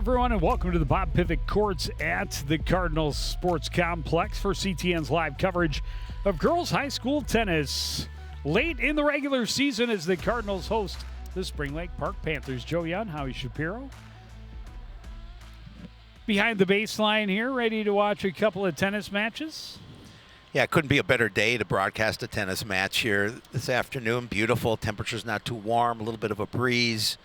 everyone, and welcome to the Bob Pivot Courts at the Cardinals Sports Complex for CTN's live coverage of girls high school tennis. Late in the regular season as the Cardinals host the Spring Lake Park Panthers. Joe Young, Howie Shapiro. Behind the baseline here, ready to watch a couple of tennis matches. Yeah, it couldn't be a better day to broadcast a tennis match here this afternoon. Beautiful. Temperature's not too warm, a little bit of a breeze.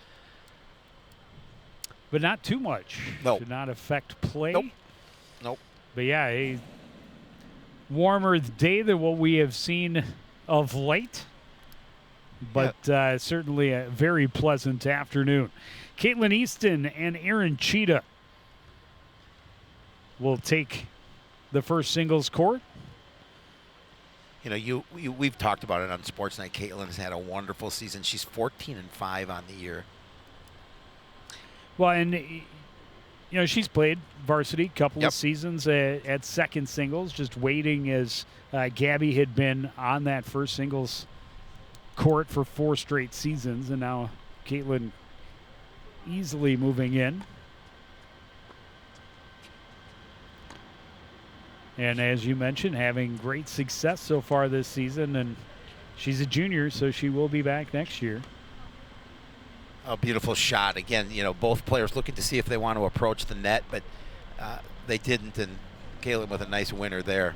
But not too much. No. Should not affect play. Nope. But yeah, a warmer day than what we have seen of late. But certainly a very pleasant afternoon. Caitlin Easton and Aaron Cheetah will take the first singles court. You know, we've talked about it on Sports Night. Caitlin has had a wonderful season. She's 14-5 on the year. Well, and, you know, she's played varsity a couple of seasons at second singles, just waiting as Gabby had been on that first singles court for 4 straight seasons, and now Caitlin easily moving in. And as you mentioned, having great success so far this season, and she's a junior, so she will be back next year. A beautiful shot. Again, you know, both players looking to see if they want to approach the net, but they didn't, and Caitlin with a nice winner there.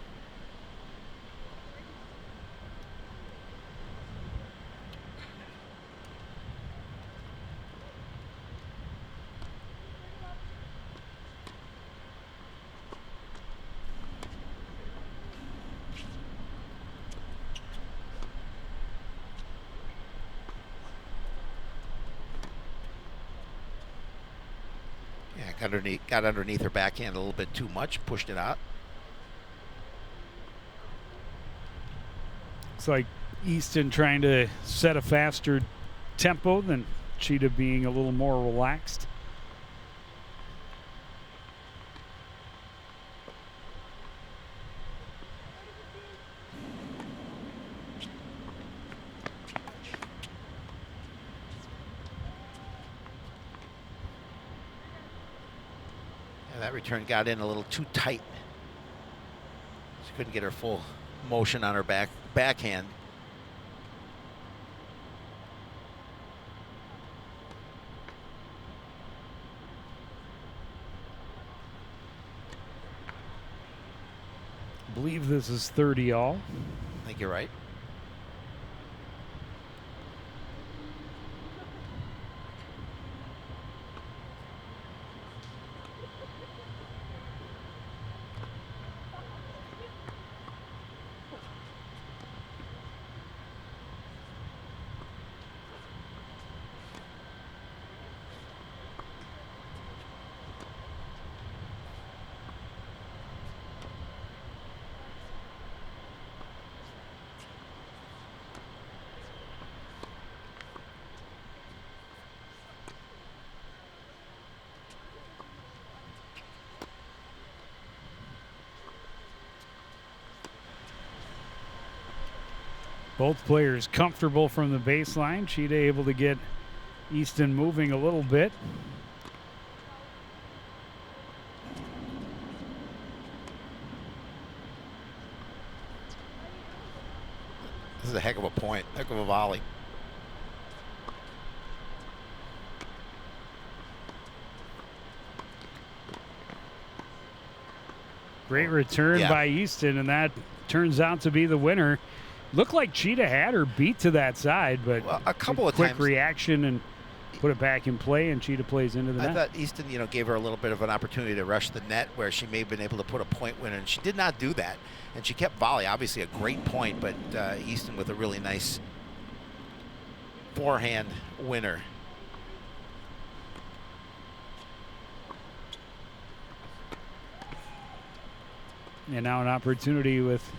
Got underneath her backhand a little bit too much, pushed it out. It's like Easton trying to set a faster tempo than Cheetah being a little more relaxed. That return got in a little too tight. She couldn't get her full motion on her backhand. I believe this is 30 all. I think you're right. Both players comfortable from the baseline. Cheetah able to get Easton moving a little bit. This is a heck of a point, heck of a volley. Great return by Easton, and that turns out to be the winner. Looked like Cheetah had her beat to that side, but a couple of quick times reaction and put it back in play, and Cheetah plays into the net. I thought Easton, you know, gave her a little bit of an opportunity to rush the net where she may have been able to put a point winner, and she did not do that. And she kept volley, obviously a great point, but Easton with a really nice forehand winner. And now an opportunity with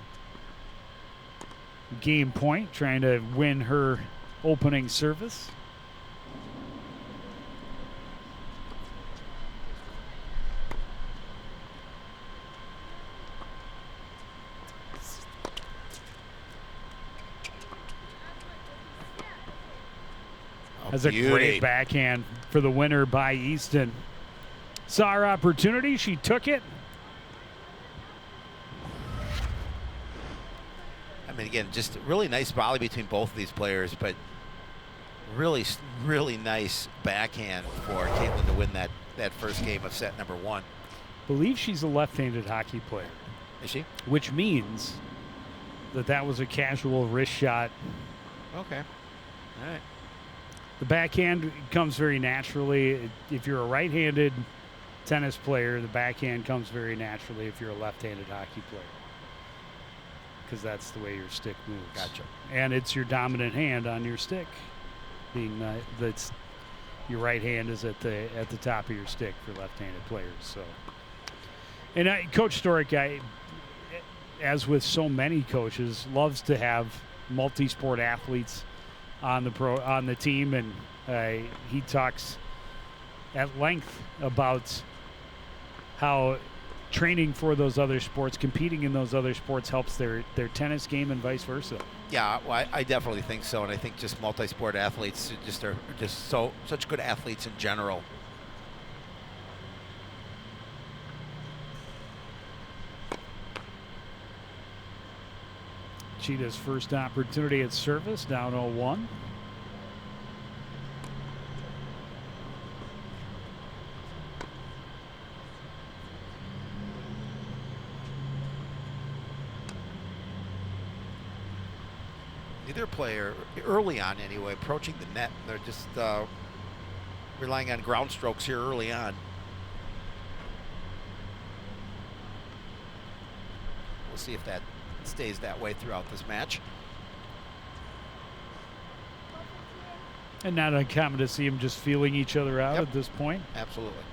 game point, trying to win her opening service. That's a great backhand for the winner by Easton. saw her opportunity. She took it. I mean, again, just a really nice volley between both of these players, but really, really nice backhand for Caitlin to win that first game of set number 1. Believe she's a left-handed hockey player. Is she? Which means that was a casual wrist shot. Okay. All right. The backhand comes very naturally. If you're a right-handed tennis player, the backhand comes very naturally if you're a left-handed hockey player, because that's the way your stick moves. Gotcha. And it's your dominant hand on your stick, being that's your right hand is at the top of your stick for left-handed players. So, and Coach Storick, as with so many coaches, loves to have multi-sport athletes on the team, and he talks at length about how training for those other sports, competing in those other sports, helps their tennis game and vice versa. Yeah, well, I definitely think so, and I think just multi-sport athletes are just such good athletes in general. Cheetah's first opportunity at service, down 0-1. Neither player, early on anyway, approaching the net, they're just relying on ground strokes here early on. We'll see if that stays that way throughout this match. And not uncommon to see them just feeling each other out Yep. at this point. Absolutely.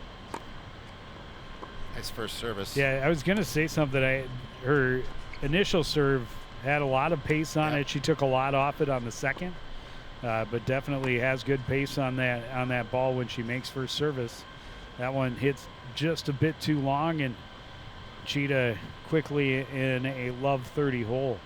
Nice first service. Yeah, I was going to say something. Her initial serve had a lot of pace on it. She took a lot off it on the second, but definitely has good pace on that ball when she makes first service. That one hits just a bit too long, and Cheetah quickly in a love 30 hole.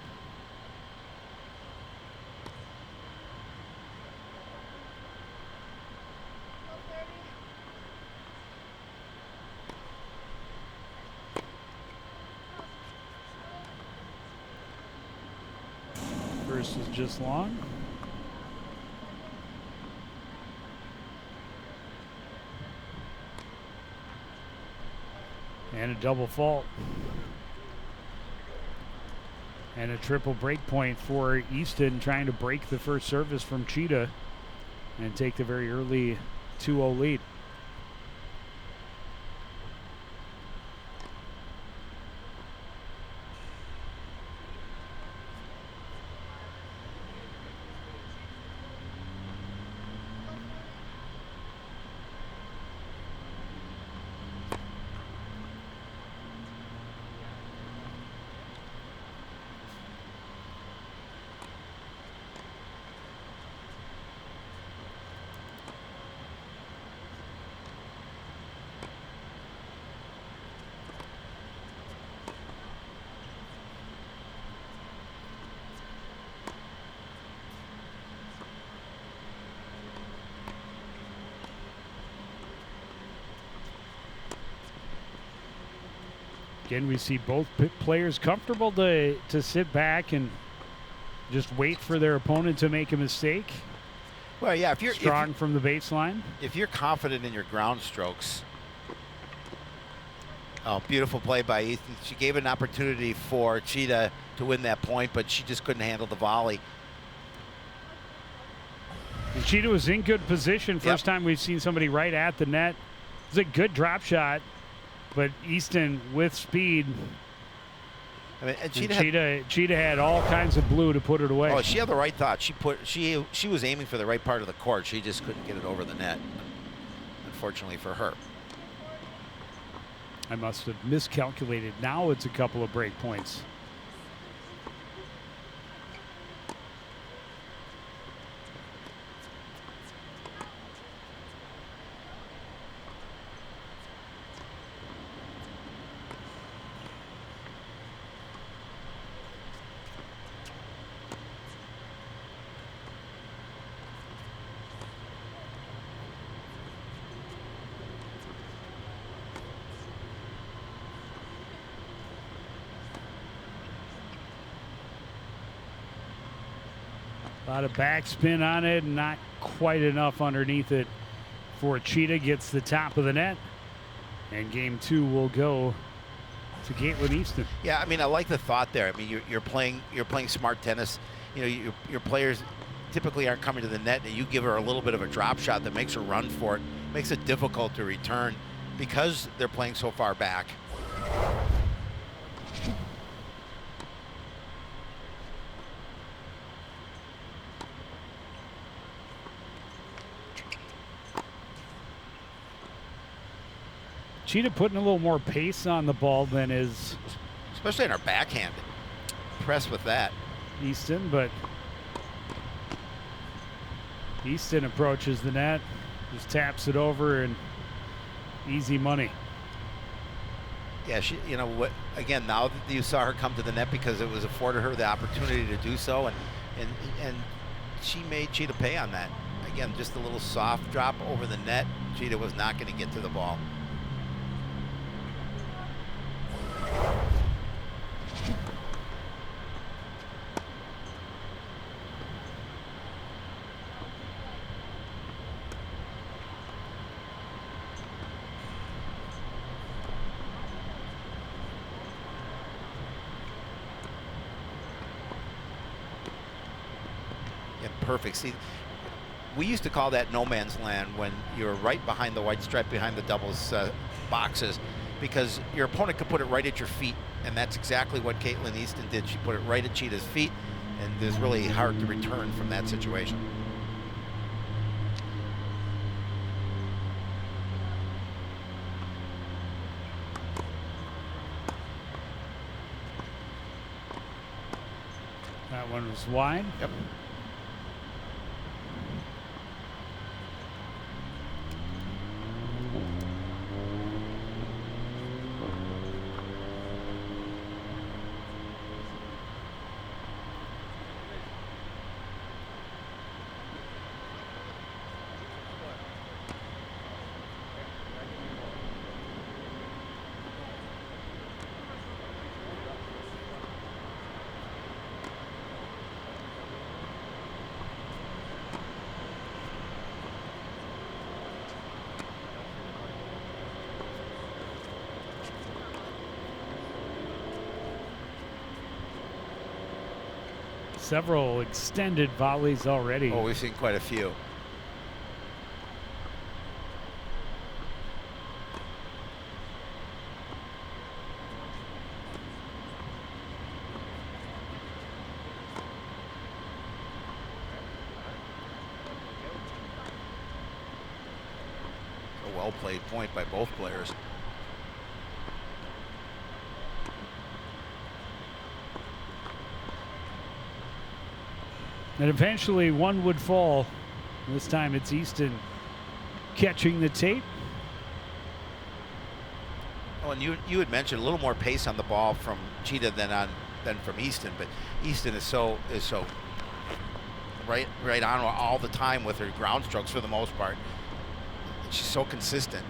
First is just long. And a double fault. And a triple break point for Easton, trying to break the first service from Cheetah and take the very early 2-0 lead. Again, we see both players comfortable to sit back and just wait for their opponent to make a mistake. Well, yeah, if you're strong from the baseline. If you're confident in your ground strokes. Oh, beautiful play by Ethan. She gave an opportunity for Cheetah to win that point, but she just couldn't handle the volley. And Cheetah was in good position. First time we've seen somebody right at the net. It was a good drop shot, but Easton with speed. I mean, and Cheetah had all kinds of blue to put it away. Oh, she had the right thought. She was aiming for the right part of the court. She just couldn't get it over the net, unfortunately for her. I must have miscalculated. Now it's a couple of break points. A lot of backspin on it, not quite enough underneath it for Cheetah. Gets the top of the net, and game 2 will go to Caitlin Easton. Yeah, I mean, I like the thought there. I mean, you're playing smart tennis. You know, your players typically aren't coming to the net, and you give her a little bit of a drop shot that makes her run for it, makes it difficult to return because they're playing so far back. Cheetah putting a little more pace on the ball than is, especially in our backhand. Impressed with that. Easton, but Easton approaches the net, just taps it over, and easy money. Yeah, she, you know what? Again, now that you saw her come to the net because it was afforded her the opportunity to do so, and she made Cheetah pay on that. Again, just a little soft drop over the net. Cheetah was not going to get to the ball. Perfect. See, we used to call that no man's land when you're right behind the white stripe, behind the doubles boxes, because your opponent could put it right at your feet, and that's exactly what Caitlin Easton did. She put it right at Cheetah's feet, and it's really hard to return from that situation. That one was wide. Yep. Several extended volleys already. Oh, we've seen quite a few. A well-played point by both players. And eventually one would fall. This time it's Easton catching the tape. Oh, and you had mentioned a little more pace on the ball from Cheetah than from Easton, but Easton is so right on all the time with her ground strokes for the most part. She's so consistent.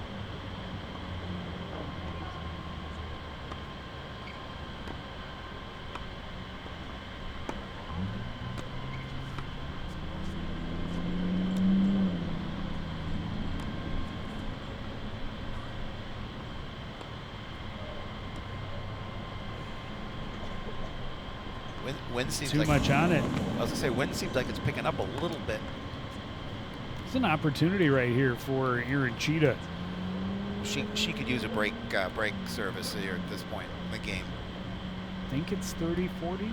Wind seems too like much on it. I was gonna say wind seems like it's picking up a little bit. It's an opportunity right here for Erin Cheetah. She could use a break service here at this point in the game. I think it's 30-40. Don't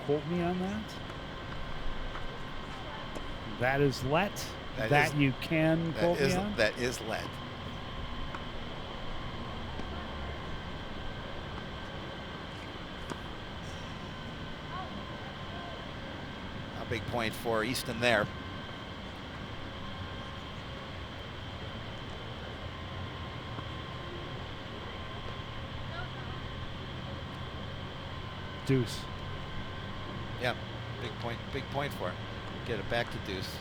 quote me on that. That is let. That you can quote me on. That is let. A big point for Easton there. Deuce. Yeah, big point for it. Get it back to deuce.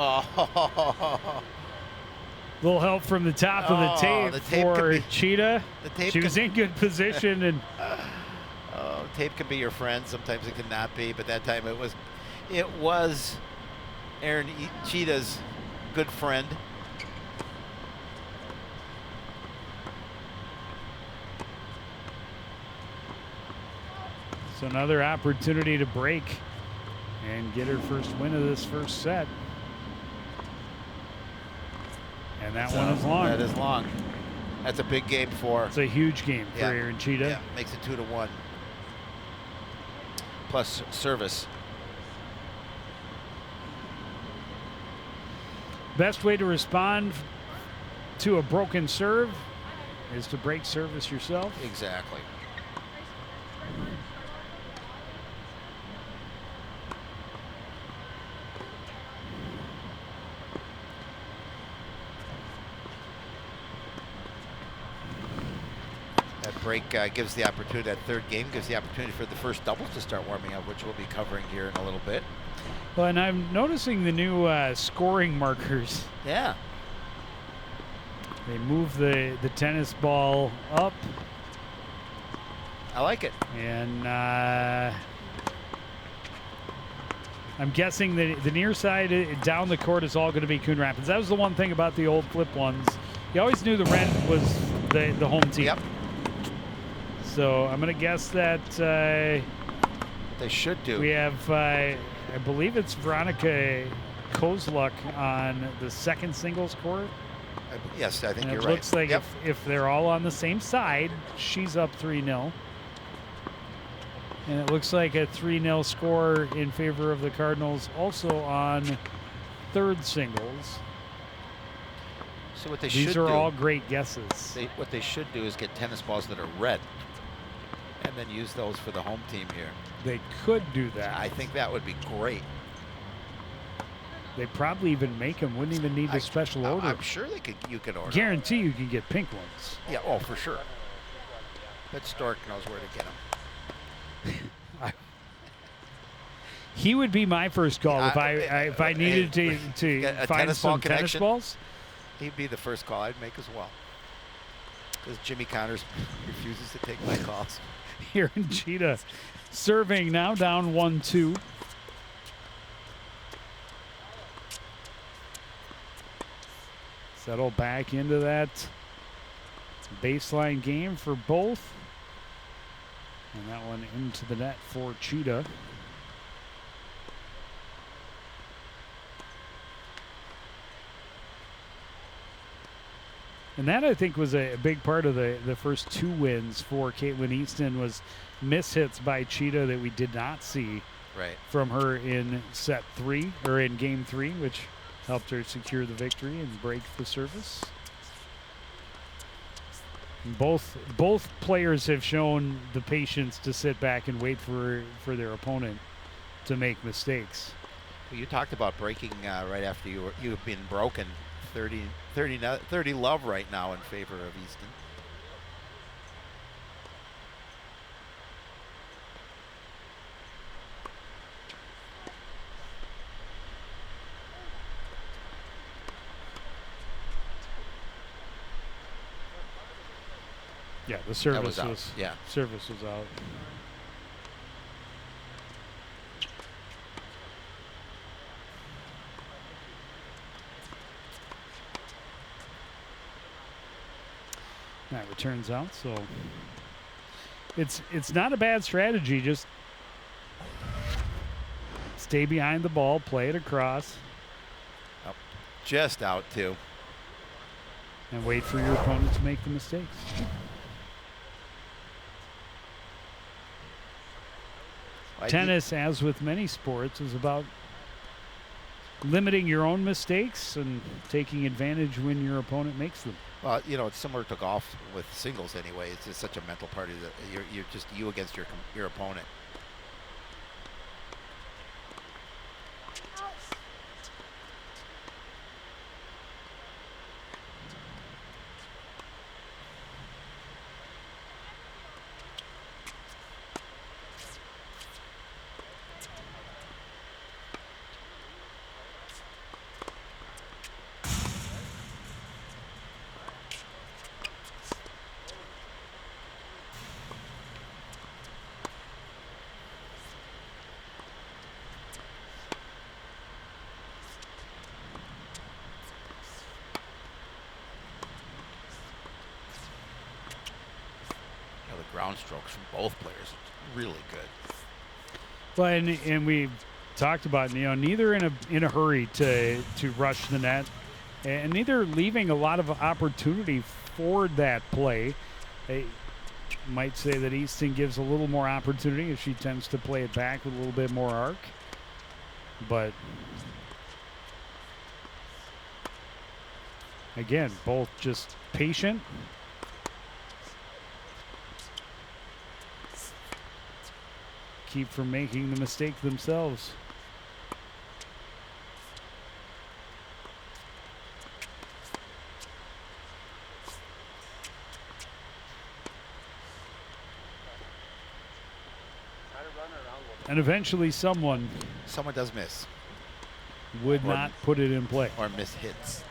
Oh. Little help from the top of the tape, for Cheetah. She was in good position, and tape can be your friend. Sometimes it cannot be, but that time it was Aaron Cheetah's good friend. So another opportunity to break and get her first win of this first set. And that one is long. That is long. That's a big game for. It's a huge game for Aaron Cheetah. Yeah, makes it 2-1. Plus service. Best way to respond to a broken serve is to break service yourself. Exactly. That break gives the opportunity, that third game gives the opportunity for the first doubles to start warming up, which we'll be covering here in a little bit. Well, and I'm noticing the new scoring markers. Yeah. They move the tennis ball up. I like it. And I'm guessing the near side down the court is all going to be Coon Rapids. That was the one thing about the old flip ones. You always knew the red was the home team. Yep. So I'm going to guess that they should do. We have, I believe it's Veronica Kozluk on the second singles court. Yes, I think and you're right. right. It looks like if they're all on the same side, she's up 3-0. And it looks like a 3-0 score in favor of the Cardinals also on third singles. So what they These are all great guesses. What they should do is get tennis balls that are red and then use those for the home team here. They could do that. I think that would be great. They probably even make them. Wouldn't even need a special order. I'm sure you could order. Guarantee you can get pink ones. Yeah, oh, for sure. That Stork knows where to get them. He would be my first call if I needed to find some tennis balls. He'd be the first call I'd make as well. Because Jimmy Connors refuses to take my calls. Here in Cheetah serving now, down 1-2. Settle back into that baseline game for both. And that one into the net for Cheetah. And that, I think, was a big part of the first two wins for Caitlin Easton, was mishits by Cheetah that we did not see from her in set 3, or in game 3, which helped her secure the victory and break the service. And both players have shown the patience to sit back and wait for their opponent to make mistakes. Well, you talked about breaking right after you've been broken. 30 love right now in favor of Easton. Yeah, the service was out. Service was out. That returns out, so it's not a bad strategy. Just stay behind the ball, play it across. Oh, just out too. And wait for your opponent to make the mistakes. Tennis, as with many sports, is about limiting your own mistakes and taking advantage when your opponent makes them. Well, you know, it's similar to golf with singles anyway. It's just such a mental part of it. You're just you against your opponent. ground strokes from both players. It's really good. Well, and we talked about, neither in a hurry to rush the net, and neither leaving a lot of opportunity for that play. I might say that Easton gives a little more opportunity if she tends to play it back with a little bit more arc. But again, both just patient. Keep from making the mistake themselves. And eventually someone does miss. Would not put it in play. Or miss hits.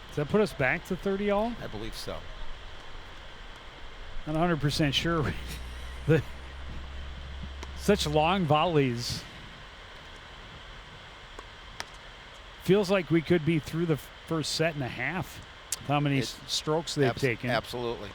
Does that put us back to 30 all? I believe so. Not 100% sure. Such long volleys. Feels like we could be through the first set and a half. How many strokes they've taken. Absolutely.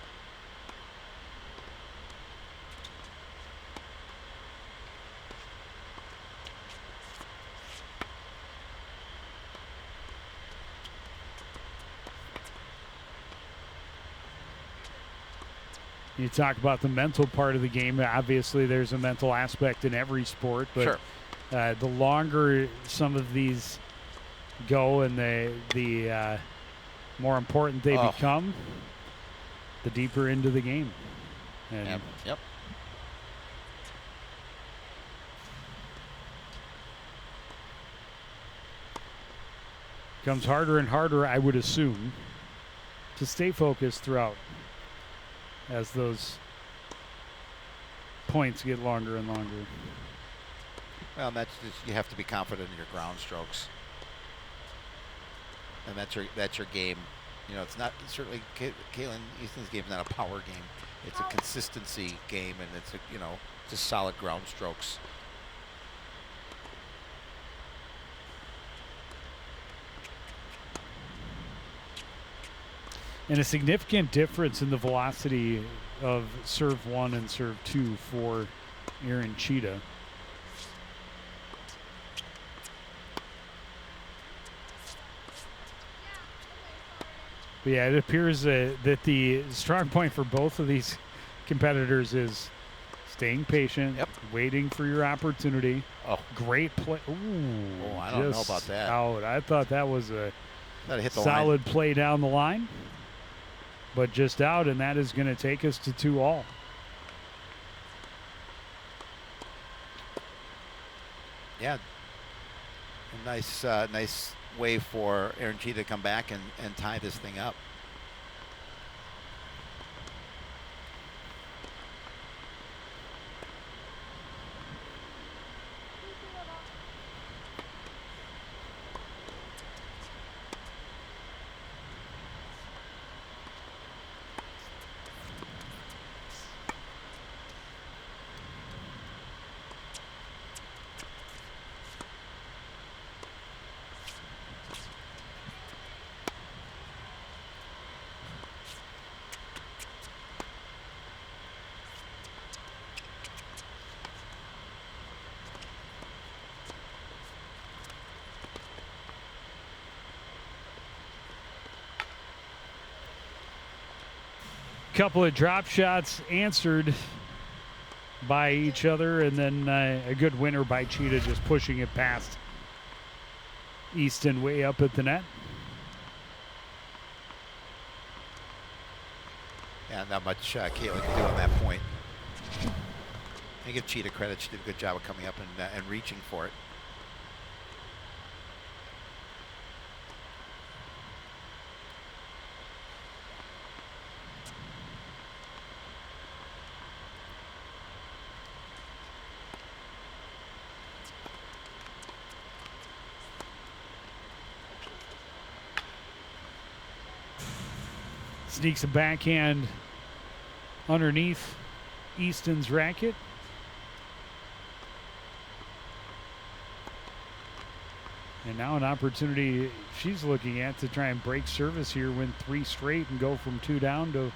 You talk about the mental part of the game. Obviously, there's a mental aspect in every sport, but sure. The longer some of these go and the more important they become, the deeper into the game. And yep. Becomes harder and harder, I would assume, to stay focused throughout as those points get longer and longer. Well, that's just, you have to be confident in your ground strokes, and that's your game. It's not certainly Kaylin Easton's game is not a power game. It's a consistency game, and it's just solid ground strokes. And a significant difference in the velocity of serve 1 and serve 2 for Aaron Cheetah. But yeah, it appears that the strong point for both of these competitors is staying patient, waiting for your opportunity. Oh, great play. Ooh, I don't know about that. Out. I thought that was a hit the solid play down the line, but just out, and that is going to take us to 2 all. Yeah, a nice way for Aaron Cheetah to come back and tie this thing up. Couple of drop shots answered by each other, and then a good winner by Cheetah, just pushing it past Easton way up at the net. Yeah, not much Caitlin can do on that point. I give Cheetah credit. She did a good job of coming up and reaching for it. Sneaks a backhand underneath Easton's racket. And now an opportunity she's looking at to try and break service here, win 3 straight, and go from 2 down to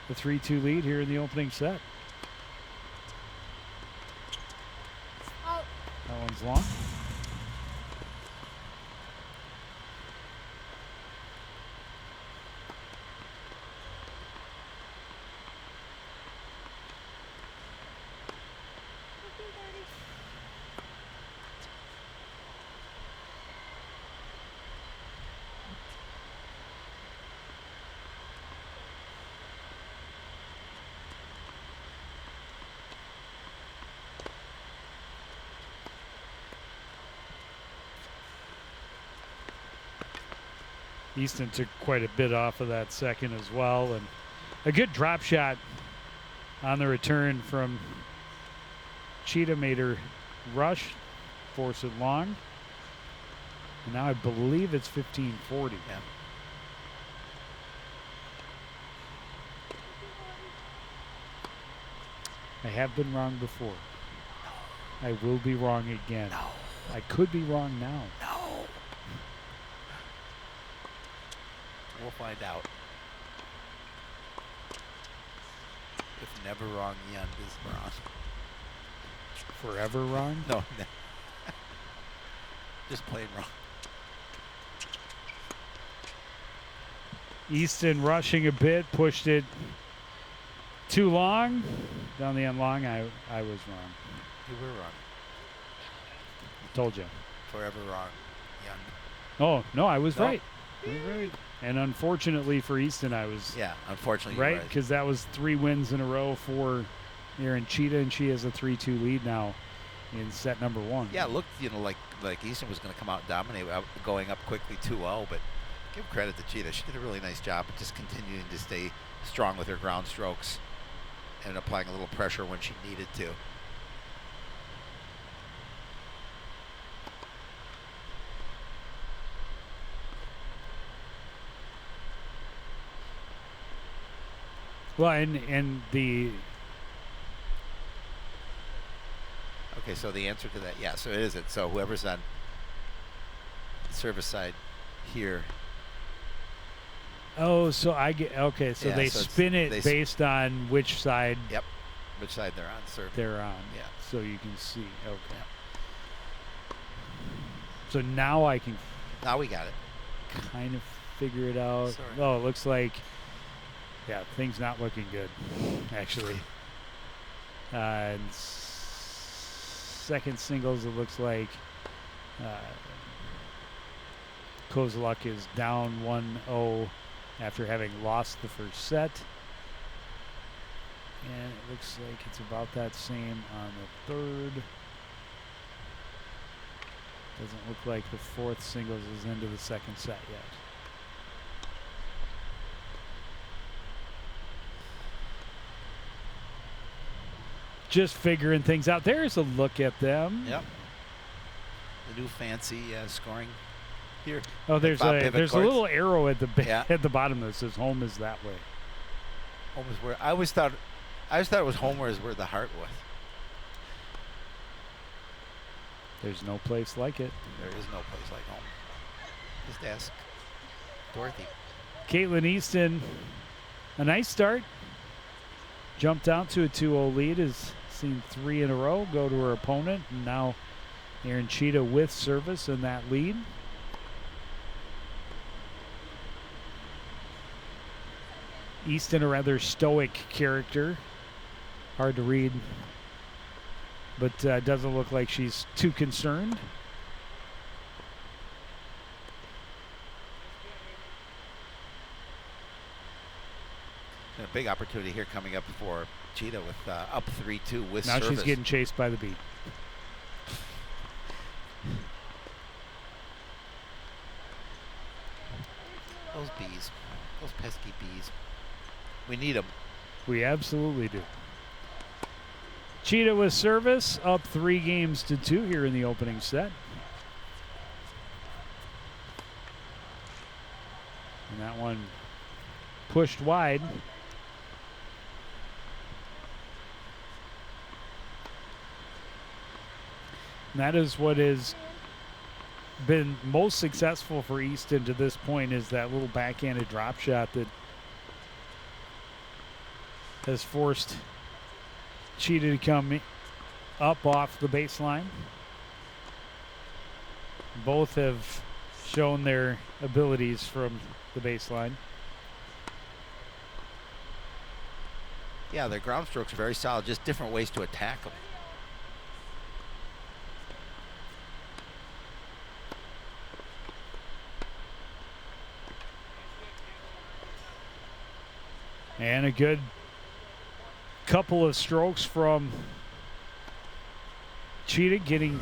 the 3-2 lead here in the opening set. That one's long. Easton took quite a bit off of that second as well, and a good drop shot on the return from Cheetah made her rush, force it long. And now I believe it's 15-40. Yeah. I have been wrong before. I will be wrong again. No. I could be wrong now. No. We'll find out. If never wrong, Yund is wrong. Forever wrong? No. Just plain wrong. Easton rushing a bit, pushed it too long. Down the end long, I was wrong. You were wrong. Told you. Forever wrong, Yund. Oh, no, I was No. right. I was right. And unfortunately for Easton, I was Yeah, unfortunately, right, you're right. because that was 3 wins in a row for Erin Cheetah, and she has a 3-2 lead now in set number 1. Yeah, it looked, like Easton was going to come out and dominate, going up quickly 2-0, but give credit to Cheetah. She did a really nice job of just continuing to stay strong with her ground strokes and applying a little pressure when she needed to. Well, and the Okay, so the answer to that, yeah, so it is it. So whoever's on the service side here. oh, so I get okay. So Yeah, they so spin it they based on which side Yep. Which side they're on, serve. they're on. Yeah. So you can see. Okay. Yeah. So now I can Now we got it. kind of figure it out. Sorry. Oh, it looks like, yeah, things not looking good, actually. And second singles, it looks like Kozluk is down 1-0 after having lost the first set. And it looks like it's about that same on the third. Doesn't look like the fourth singles is into the second set yet. Just figuring things out. There's a look at them. Yep. The new fancy scoring here. Oh, there's Bob a pivot there's a courts. little arrow at the Yeah. at the bottom that says home is that way. Home is where I always thought it was home is where the heart was. There's no place like it. There is no place like home. Just ask Dorothy. Caitlin Easton, a nice start. Jumped out to a 2-0 lead. Has seen 3 in a row go to her opponent, and now Erin Cheetah with service in that lead. Easton, a rather stoic character. Hard to read, but doesn't look like she's too concerned. A big opportunity here coming up for Cheetah with up 3-2 with Now service. she's getting chased by the beat. Those bees. Those pesky bees. We need them. We absolutely do. Cheetah with service, up 3-2 here in the opening set. And that one pushed wide. And that is what is been most successful for Easton to this point is that little backhanded drop shot that has forced Cheetah to come up off the baseline. Both have shown their abilities from the baseline. Yeah, their ground strokes are very solid, just different ways to attack them. And a good couple of strokes from Cheetah, getting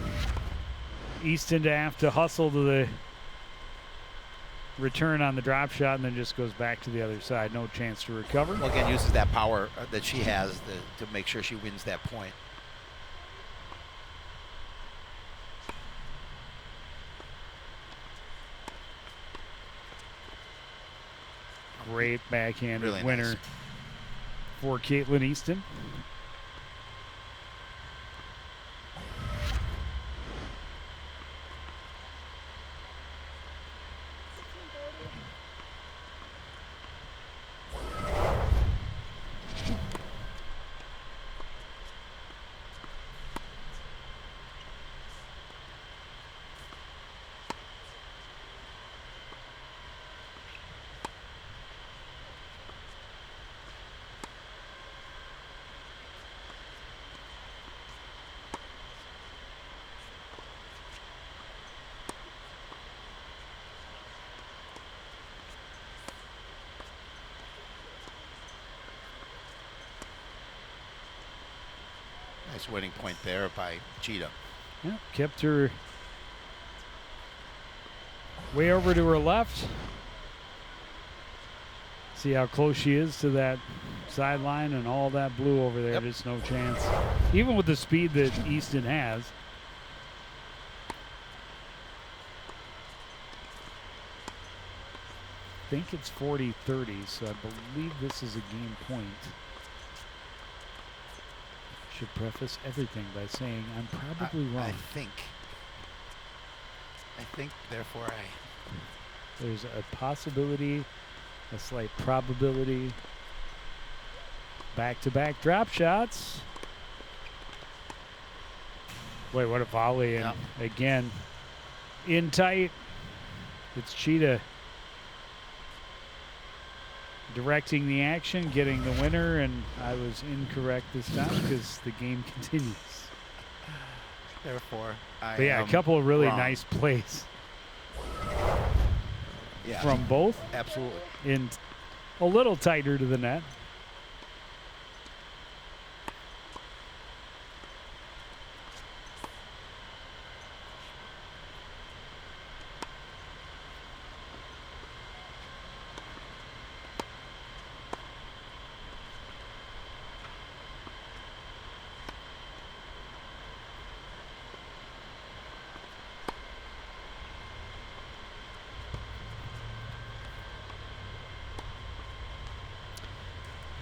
Easton to have to hustle to the return on the drop shot, and then just goes back to the other side. No chance to recover. Well, again, uses that power that she has to make sure she wins that point. Great backhanded Really winner nice for Caitlin Easton. Nice winning point there by Cheetah. Yeah, kept her way over to her left. See how close she is to that sideline and all that blue over there. Yep. Just no chance. Even with the speed that Easton has. I think it's 40-30, so I believe this is a game point. Should preface everything by saying I'm probably wrong. I think, therefore, There's a possibility, a slight probability. Back-to-back drop shots. Boy, what a volley. And again, in tight. It's Cheetah directing the action, getting the winner, and I was incorrect this time because the game continues. Therefore, But yeah, a couple of really wrong. nice plays Yeah, from both. absolutely. In a little tighter to the net.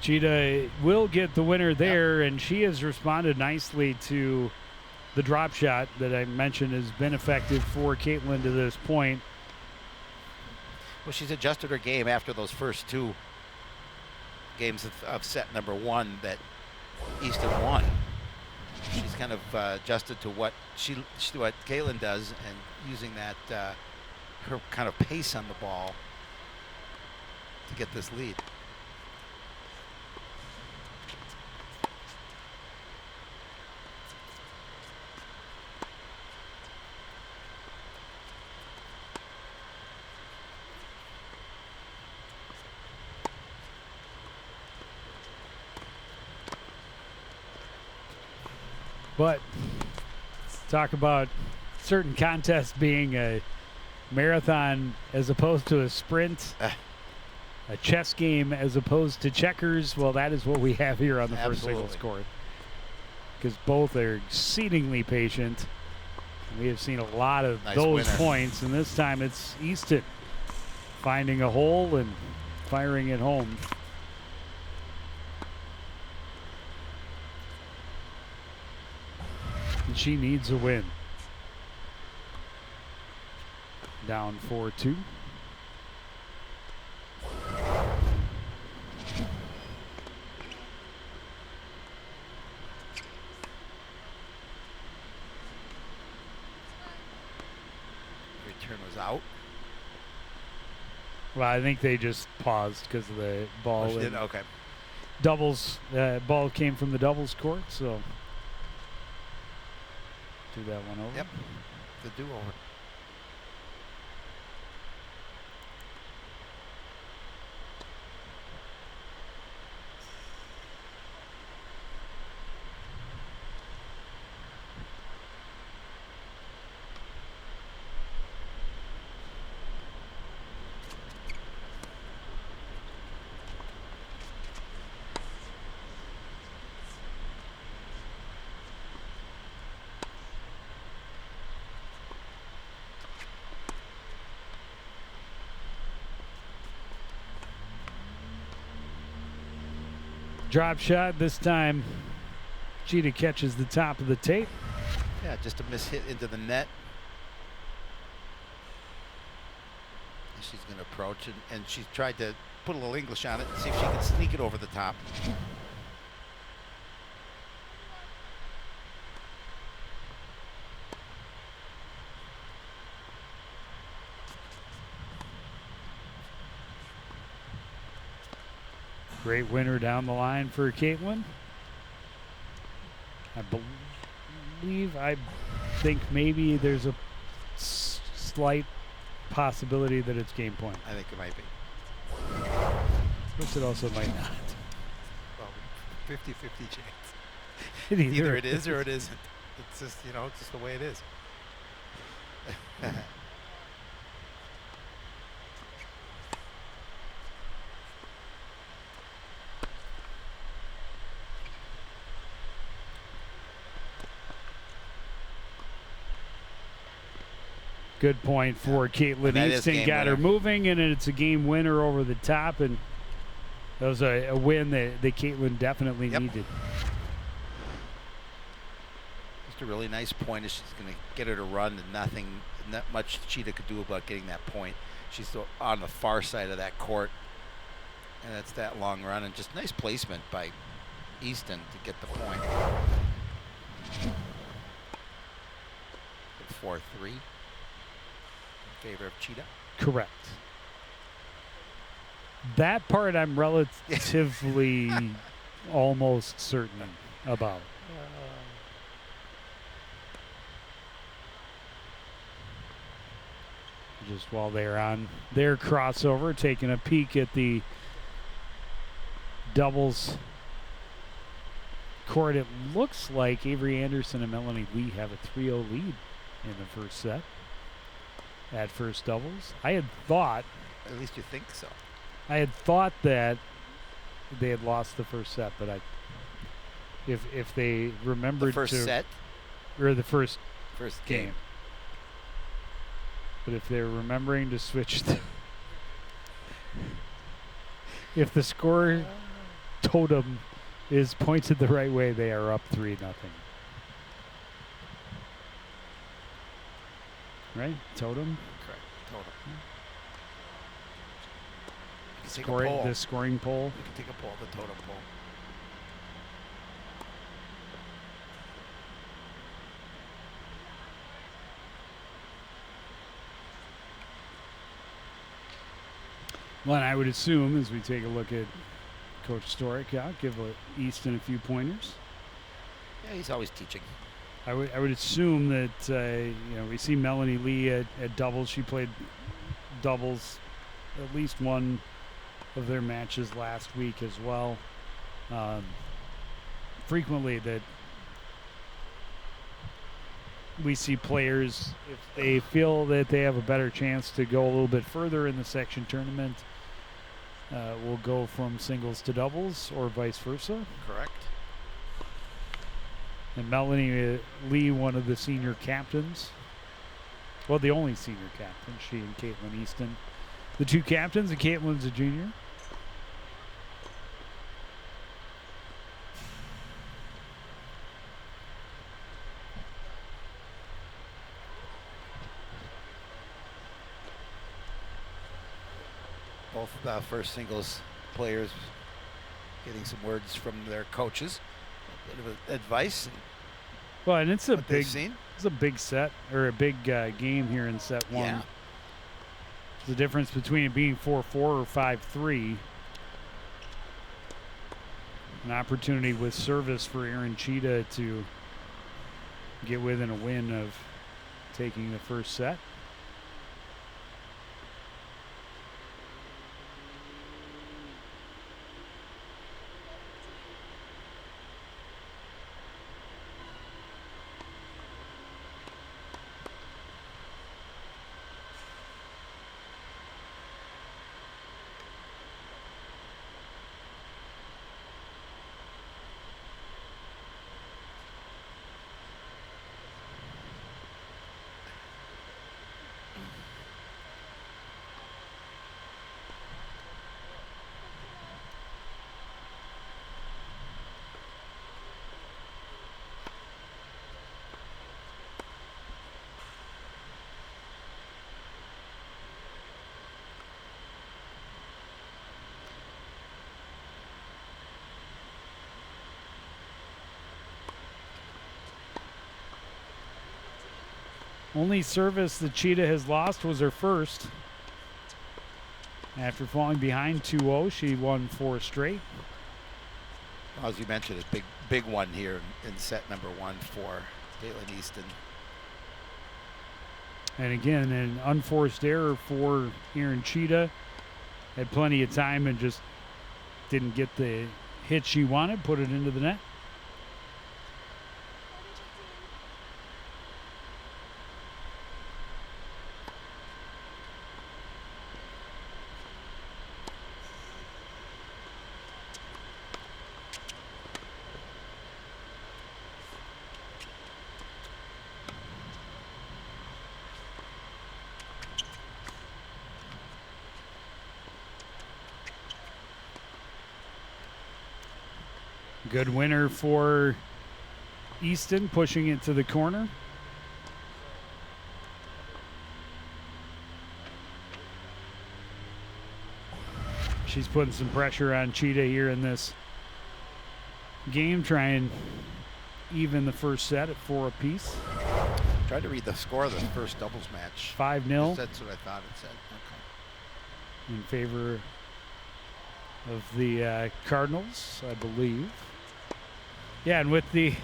Cheetah will get the winner there, and she has responded nicely to the drop shot that I mentioned has been effective for Caitlin to this point. Well, she's adjusted her game after those first two games of set number one that Easton won. She's kind of adjusted to what what Caitlin does, and using that her kind of pace on the ball to get this lead. But talk about certain contests being a marathon as opposed to a sprint, a chess game as opposed to checkers. Well, that is what we have here on the first Absolutely. singles court, because both are exceedingly patient. We have seen a lot of Nice those winner. points, and this time it's Easton finding a hole and firing it home. And she needs a win. Down 4-2. Return was out. Well, I think they just paused because of the ball. Oh, she did? Okay. Doubles. Ball came from the doubles court, so do that one over. Yep. The do-over. Drop shot this time. Cheetah catches the top of the tape. Yeah, just a miss hit into the net. And she's going to approach, and she's tried to put a little English on it and see if she can sneak it over the top. Great winner down the line for Caitlin. I think maybe there's a slight possibility that it's game point. I think it might be. Of course, it also might not. Well, 50-50 chance. Either it is or it isn't. It's just, it's just the way it is. Good point for Caitlin Easton. Got her moving, and it's a game winner over the top, and that was a win that Caitlin definitely needed. Just a really nice point. She's going to get her to run, and not much Cheetah could do about getting that point. She's on the far side of that court, and it's that long run, and just nice placement by Easton to get the point. 4-3. Favor of Cheetah. Correct. That part I'm relatively almost certain about. Just while they're on their crossover, taking a peek at the doubles court, it looks like Avery Anderson and Melanie Lee have a 3-0 lead in the first set. At first doubles. I had thought. At least you think so. I had thought that they had lost the first set, but if they remembered the first set or the first game. But if they're remembering to switch if the score totem is pointed the right way, they are up 3-0. Right? Totem? Correct. Totem. The scoring pole. You can take a poll, the totem pole. Well, and I would assume as we take a look at Coach Storick, I'll give Easton a few pointers. Yeah, he's always teaching. I would assume that we see Melanie Lee at doubles. She played doubles at least one of their matches last week as well. Frequently that we see players, if they feel that they have a better chance to go a little bit further in the section tournament, will go from singles to doubles or vice versa. Correct. And Melanie Lee, one of the senior captains. Well, the only senior captain, she and Caitlin Easton. The two captains, and Caitlin's a junior. both first singles players getting some words from their coaches, a bit of advice. Well, and it's a big, seen. it's a big set or a big game here in set one. Yeah. The difference between it being 4-4 or 5-3. An opportunity with service for Aaron Cheetah to get within a win of taking the first set. Only service that Cheetah has lost was her first. After falling behind 2-0, she won 4 straight. Well, as you mentioned, a big one here in set number 1 for Caitlin Easton. And again, an unforced error for Aaron Cheetah. Had plenty of time and just didn't get the hit she wanted, put it into the net. Good winner for Easton, pushing it to the corner. She's putting some pressure on Cheetah here in this game, trying even the first set at 4 apiece. Tried to read the score of the first doubles match. 5-0. That's what I thought it said. Okay. In favor of the Cardinals, I believe. Yeah, and with the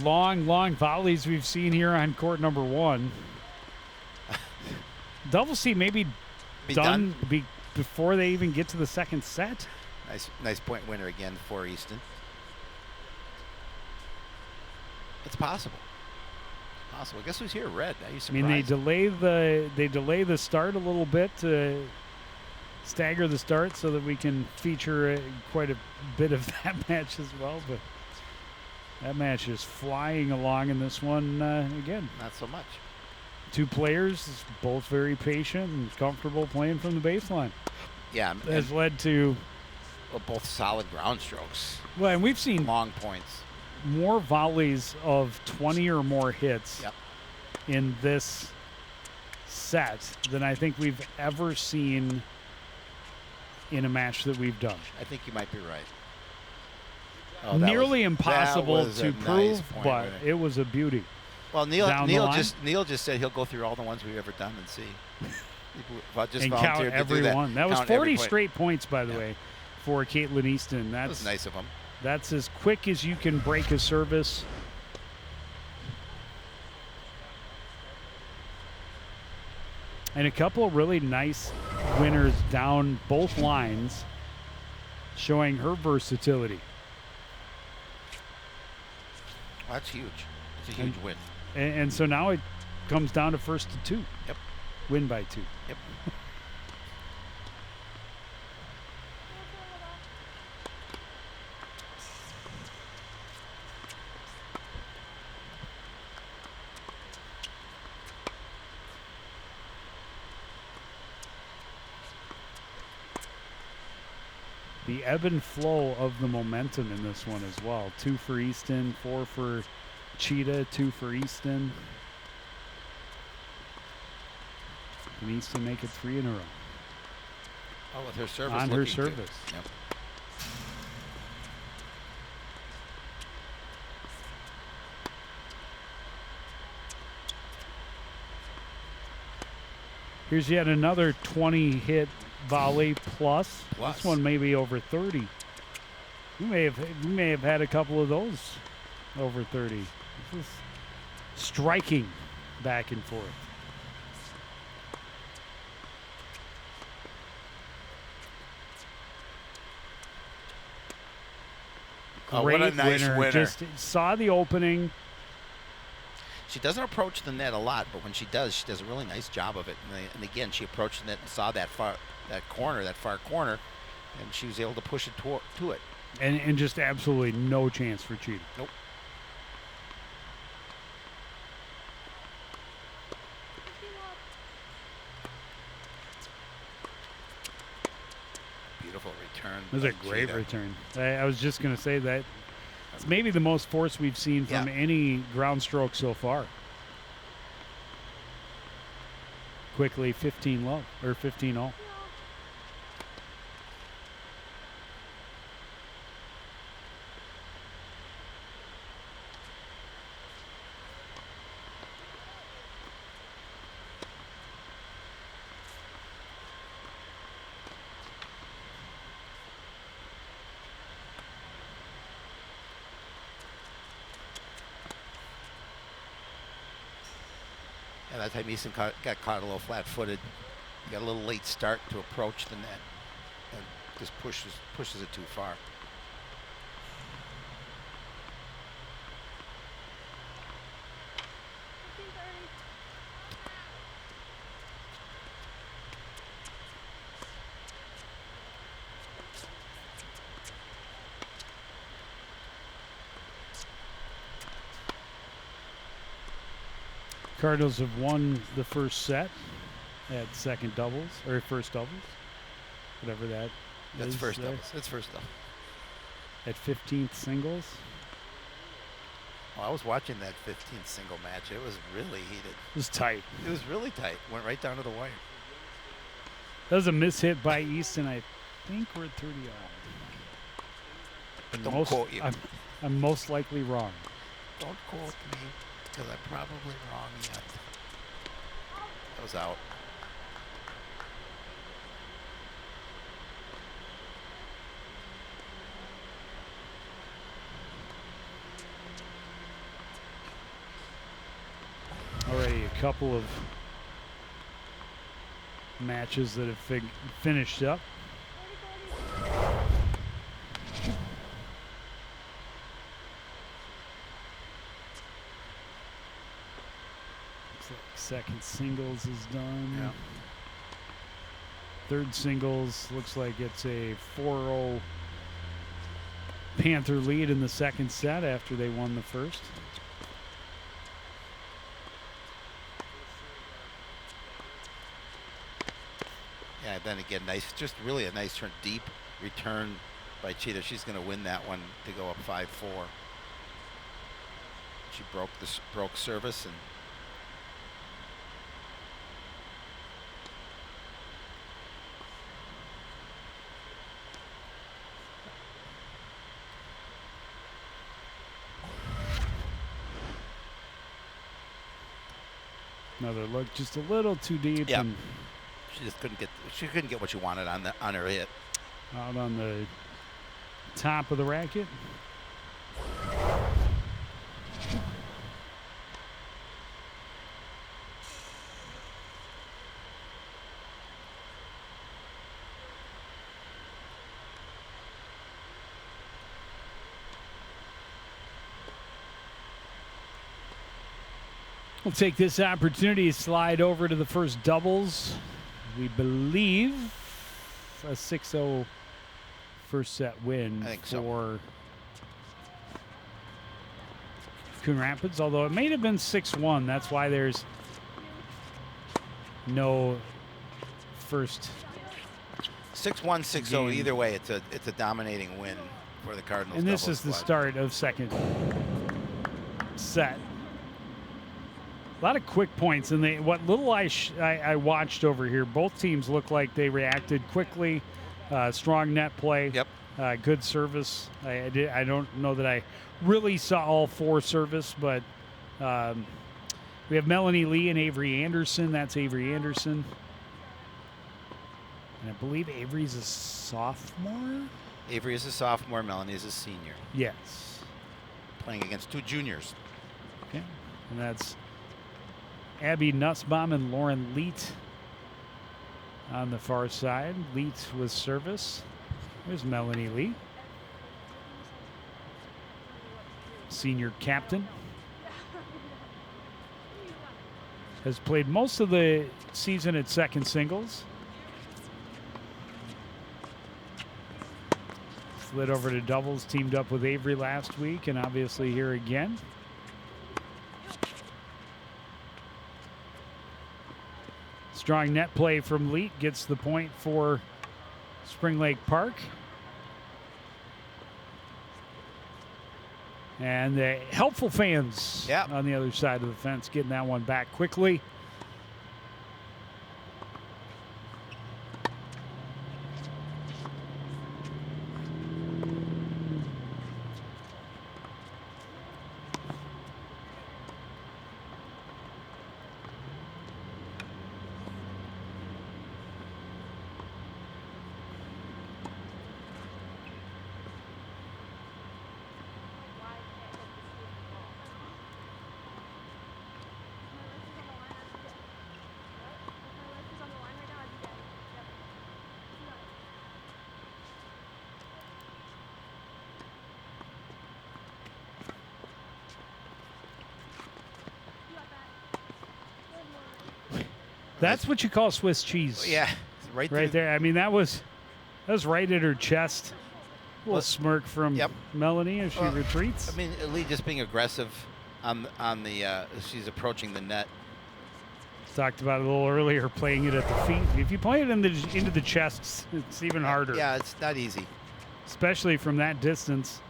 long volleys we've seen here on court number 1, double C maybe done before they even get to the second set. Nice point winner again for Easton. It's possible. Guess who's here? Red. Are you surprised? I mean, they delay the start a little bit to stagger the start so that we can feature quite a bit of that match as well. But that match is flying along in this one again. Not so much. 2 players, both very patient and comfortable playing from the baseline. Yeah, has led to both solid ground strokes. Well, and we've seen long points, more volleys of 20 or more hits in this set than I think we've ever seen in a match that we've done. I think you might be right. Oh, nearly impossible to prove, but winner. It was a beauty. Well, Neil just said he'll go through all the ones we've ever done and see. And count every one. That was 40 straight points, by the way, for Caitlin Easton. That was nice of him. That's as quick as you can break a service. And a couple of really nice winners down both lines, showing her versatility. Well, that's huge. It's a huge win. And so now it comes down to first to 2. Yep. Win by 2. Yep. The ebb and flow of the momentum in this one as well. 2 for Easton, 4 for Cheetah, 2 for Easton. Can Easton make it 3 in a row? Oh, with her service. On her looking good. service. Yep. Here's yet another 20-hit volley plus. Plus. This one may be over 30. We may have had a couple of those over 30. This is striking back and forth. Oh, what a nice winner. Just saw the opening. She doesn't approach the net a lot, but when she does a really nice job of it. And again, she approached the net and saw that far corner, and she was able to push it to it. And just absolutely no chance for cheating. Nope. Beautiful return. It was a great return. I was just going to say that it's maybe the most force we've seen from any ground stroke so far. Quickly 15 low or 15 all. Yeah, that time Easton got caught a little flat-footed. Got a little late start to approach the net, and just pushes it too far. Cardinals have won the first set at second doubles or first doubles, whatever that That's is first there. doubles. That's first doubles. At 15th singles. Well, I was watching that 15th single match. It was really heated. It was tight. It was really tight. Went right down to the wire. That was a mishit by Easton. I think we're at 30 all. But don't quote you. I'm most likely wrong. Don't quote me, because I'm probably wrong yet. That was out. Already a couple of matches that have finished up. Looks like second singles is done. Yeah. Third singles looks like it's a 4-0 Panther lead in the second set after they won the first. Yeah, then again, just really a nice turn, deep return by Cheetah. She's going to win that one to go up 5-4. She broke service and another look, just a little too deep. Yep. And she just couldn't get what she wanted on her hit. out on the top of the racket. We'll take this opportunity to slide over to the first doubles. We believe a 6-0 first set win I think for so. Coon Rapids, although it may have been 6-1. That's why there's no first 6-1, 6-0. game. Either way, it's a dominating win for the Cardinals. And this doubles is the squad. start of second set. A lot of quick points, and what little I watched over here, both teams looked like they reacted quickly. Strong net play. Yep. Good service. I don't know that I really saw all four service, but we have Melanie Lee and Avery Anderson. That's Avery Anderson. And I believe Avery's a sophomore? Avery is a sophomore. Melanie is a senior. Yes. Playing against two juniors. Okay. And that's Abby Nussbaum and Lauren Leet on the far side. Leet with service. There's Melanie Lee. Senior captain. Has played most of the season at second singles. Slid over to doubles, teamed up with Avery last week, and obviously here again. Strong net play from Leet gets the point for Spring Lake Park. And the helpful fans on the other side of the fence getting that one back quickly. That's what you call Swiss cheese. Yeah, right there. I mean, that was right at her chest. A little smirk from Melanie as she retreats. I mean, Lee just being aggressive on the she's approaching the net. Talked about it a little earlier, playing it at the feet. If you play it into the chest, it's even harder. Yeah, it's not easy, especially from that distance.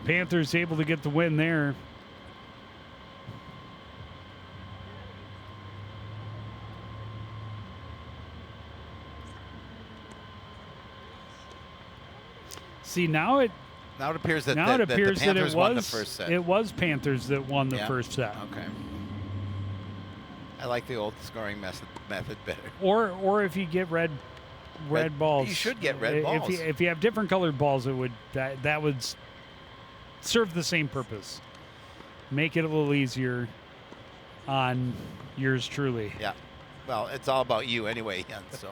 Panthers able to get the win there. See, now it appears that the Panthers won the first set. It was Panthers that won the first set. Okay. I like the old scoring method better. Or if you get red balls, you should get red balls. If you have different colored balls, that would serve the same purpose. Make it a little easier on yours truly. Yeah. Well, it's all about you anyway, Jen, so.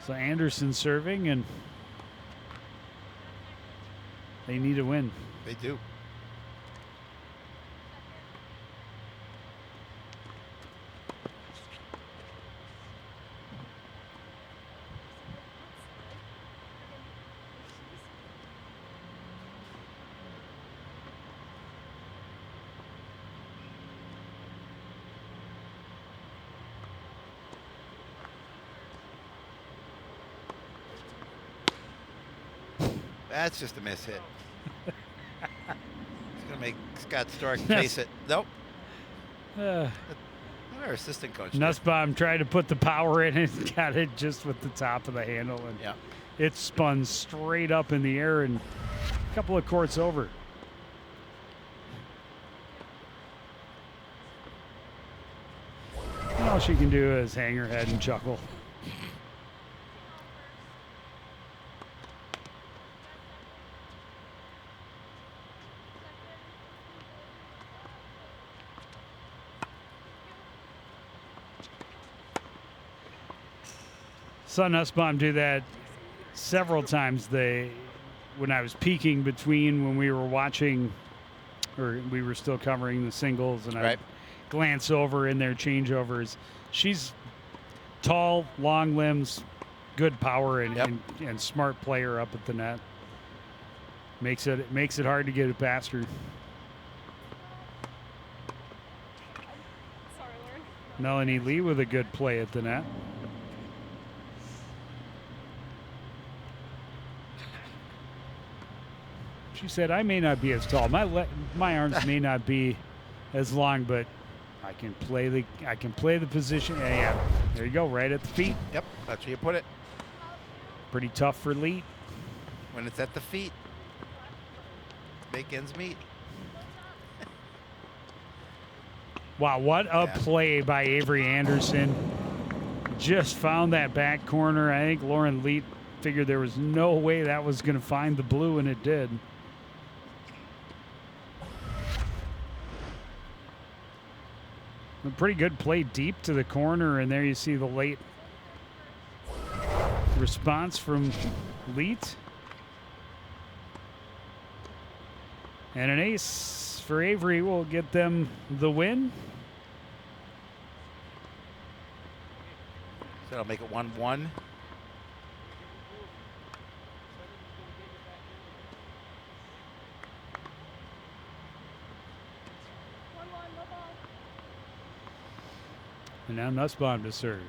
So Anderson serving, and they need a win. They do. That's just a miss hit. It's going to make Scott Stork face it. Nope. Our assistant coach. Nussbaum tried to put the power in and got it just with the top of the handle. And it spun straight up in the air and a couple of courts over. And all she can do is hang her head and chuckle. Saw Nussbaum do that several times. When I was peeking between when we were watching, or we were still covering the singles, and I glance over in their changeovers. She's tall, long limbs, good power, and smart player up at the net. Makes it hard to get it past her. Sorry, Lauren. Melanie Lee with a good play at the net. She said, "I may not be as tall. My arms may not be as long, but I can play the position." Yeah, there you go, right at the feet. Yep, that's where you put it. Pretty tough for Lee. When it's at the feet, make ends meet. Wow, what a play by Avery Anderson. Just found that back corner. I think Lauren Leet figured there was no way that was going to find the blue, and it did. A pretty good play deep to the corner, and there you see the late response from Leet. And an ace for Avery will get them the win. So that'll make it 1-1. 1-1, no ball. And now Nussbaum to serve.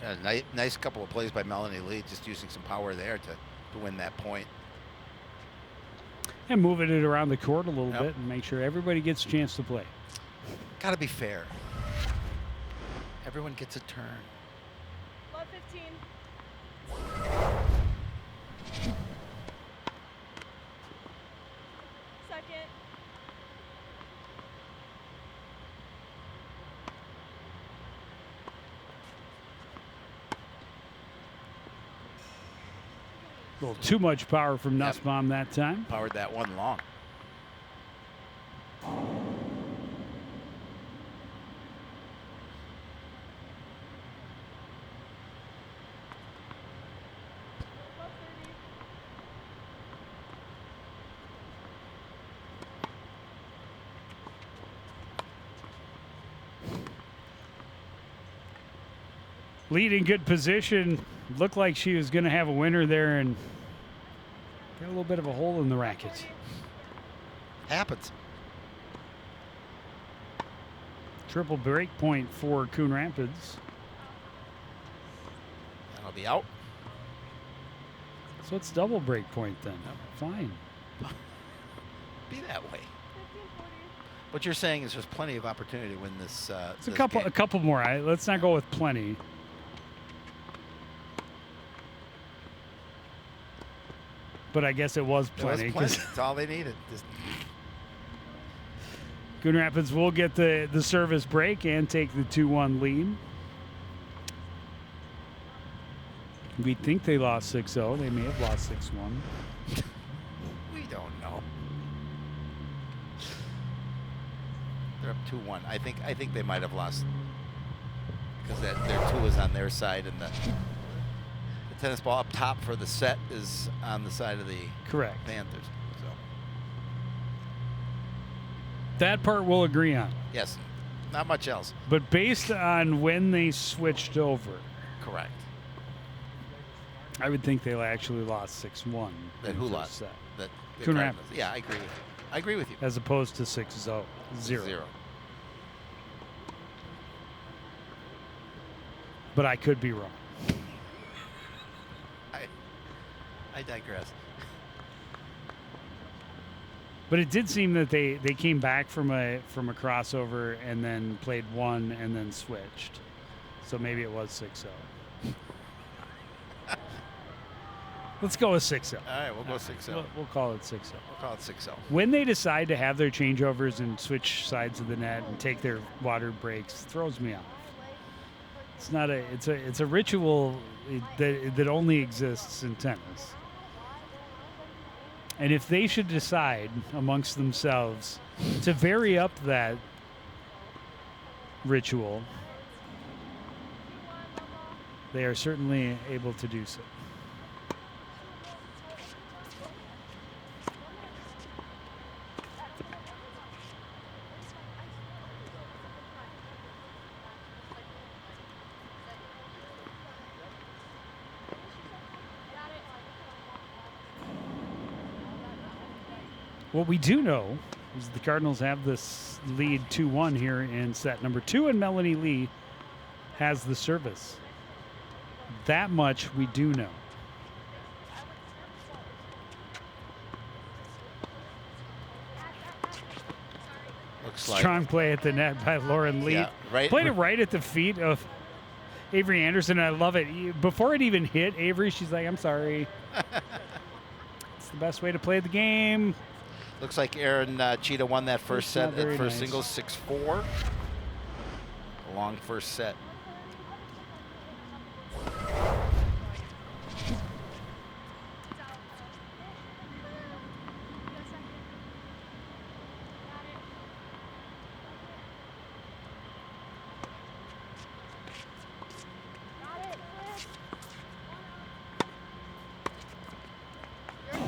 Second. Nice couple of plays by Melanie Lee, just using some power there to win that point. And moving it around the court a little Yep. bit and make sure everybody gets a chance to play. Got to be fair. Everyone gets a turn. Love 15. Second. A little too much power from Yep. Nussbaum that time. Powered that one long. Love 30. Lead in good position. Looked like she was going to have a winner there and got a little bit of a hole in the racket. Happens. Triple break point for Coon Rapids. That'll be out. So it's double break point then. Fine. Be that way. 15-40. What you're saying is there's plenty of opportunity to win this. It's a this couple, game. a couple more. Let's not go with plenty. But I guess it was There was plenty. plenty. 'Cause That's all they needed. Just Coon Rapids will get the service break and take the 2-1 lead. We think they lost 6-0. They may have lost 6-1. we don't know. They're up 2-1. I think they might have lost because their 2 is on their side, and the tennis ball up top for the set is on the side of the Correct. Panthers. So That part we'll agree on. yes, not much else. But based on when they switched over, Correct. I would think they actually lost 6-1. Then in who the first lost? set, The Coon Cardinals. Rapids. Yeah, I agree with you. I agree with you. as opposed to 6-0. 0. But I could be wrong. I digress. But it did seem that they came back from a crossover and then played one and then switched. So maybe it was 6-0. Let's go with 6-0. All right, we'll go 6-0. We'll call it 6-0. We'll call it 6-0. When they decide to have their changeovers and switch sides of the net and take their water breaks, it throws me off. It's not a. It's a ritual that only exists in tennis. And if they should decide amongst themselves to vary up that ritual they are certainly able to do so. What we do know is the Cardinals have this lead 2-1 here in set number 2, and Melanie Lee has the service. That much we do know. Looks like Strong play at the net by Lauren Lee. Yeah, right. Played it right at the feet of Avery Anderson. I love it. Before it even hit Avery, she's like, I'm sorry. It's the best way to play the game. Looks like Aaron Cheetah won that first It's set not very at first nice. singles 6-4. A long first set.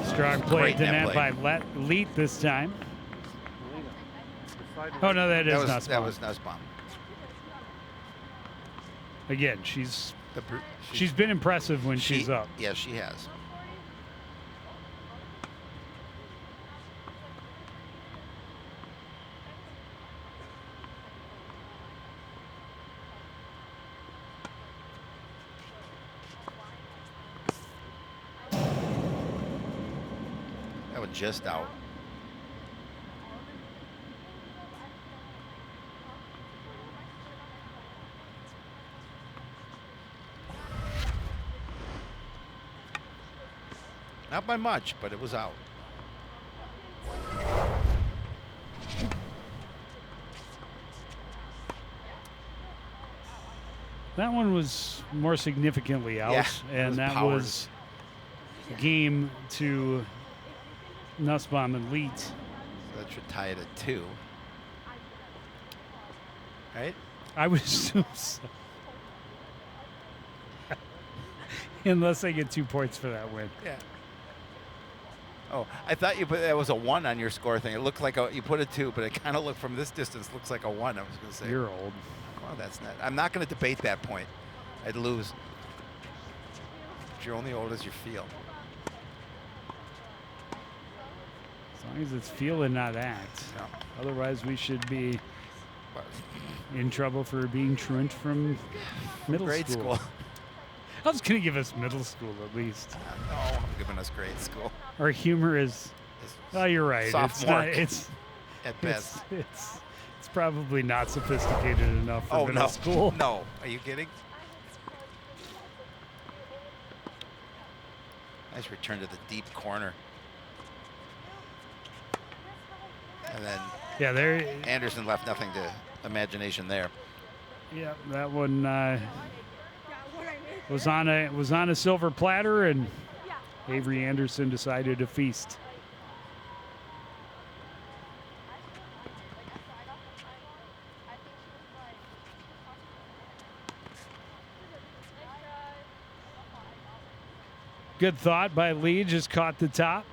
Strong play Great at the net net play. by Leet this time. Oh, no, that is That Nussbaum. was Nussbaum. Again, she's The br- she's been impressive when she- she's up. Yeah, she has. That was just out. Not by much, but it was out. That one was more significantly out, Yeah, it and was that powered. was game to Nussbaum and Leet. So that should tie it at 2. Right? I would assume so. Unless they get 2 points for that win. Yeah. Oh, I thought you put that was a 1 on your score thing. It looked like you put a 2, but it kind of looked from this distance looks like a 1. I was going to say. You're old. Well, that's not. I'm not going to debate that point. I'd lose. But you're only old as you feel. As long as it's feel and not act. No. Otherwise, we should be But in trouble for being truant from middle grade school. I was going to give us middle school at least. No, I'm giving us grade school. Our humor is. It's Oh, you're right. It's not. sophomore It's at best. it's probably not sophisticated enough for Oh middle no! school. No, are you kidding? Nice return to the deep corner, and then Yeah, there. Anderson left nothing to imagination there. Yeah, that one was on a silver platter, and Avery Anderson decided to feast. Good thought by Lee, just caught the top.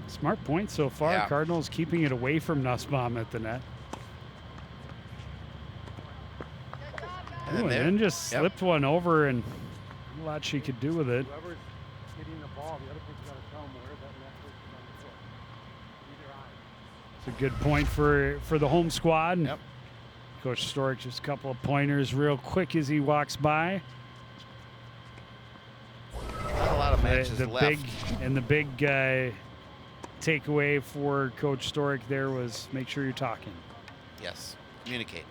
Smart point so far. Yeah. Cardinals keeping it away from Nussbaum at the net. And Ooh, and there- then just yep. slipped one over, and a lot she could do with it. Whoever's hitting the ball, the other person's got to tell them where that net person's on the court. Either eye. It's a good point for the home squad. Yep. Coach Stork just a couple of pointers real quick as he walks by. Not a lot of matches The left. big takeaway for Coach Stork there was make sure you're talking. Yes. Communicate.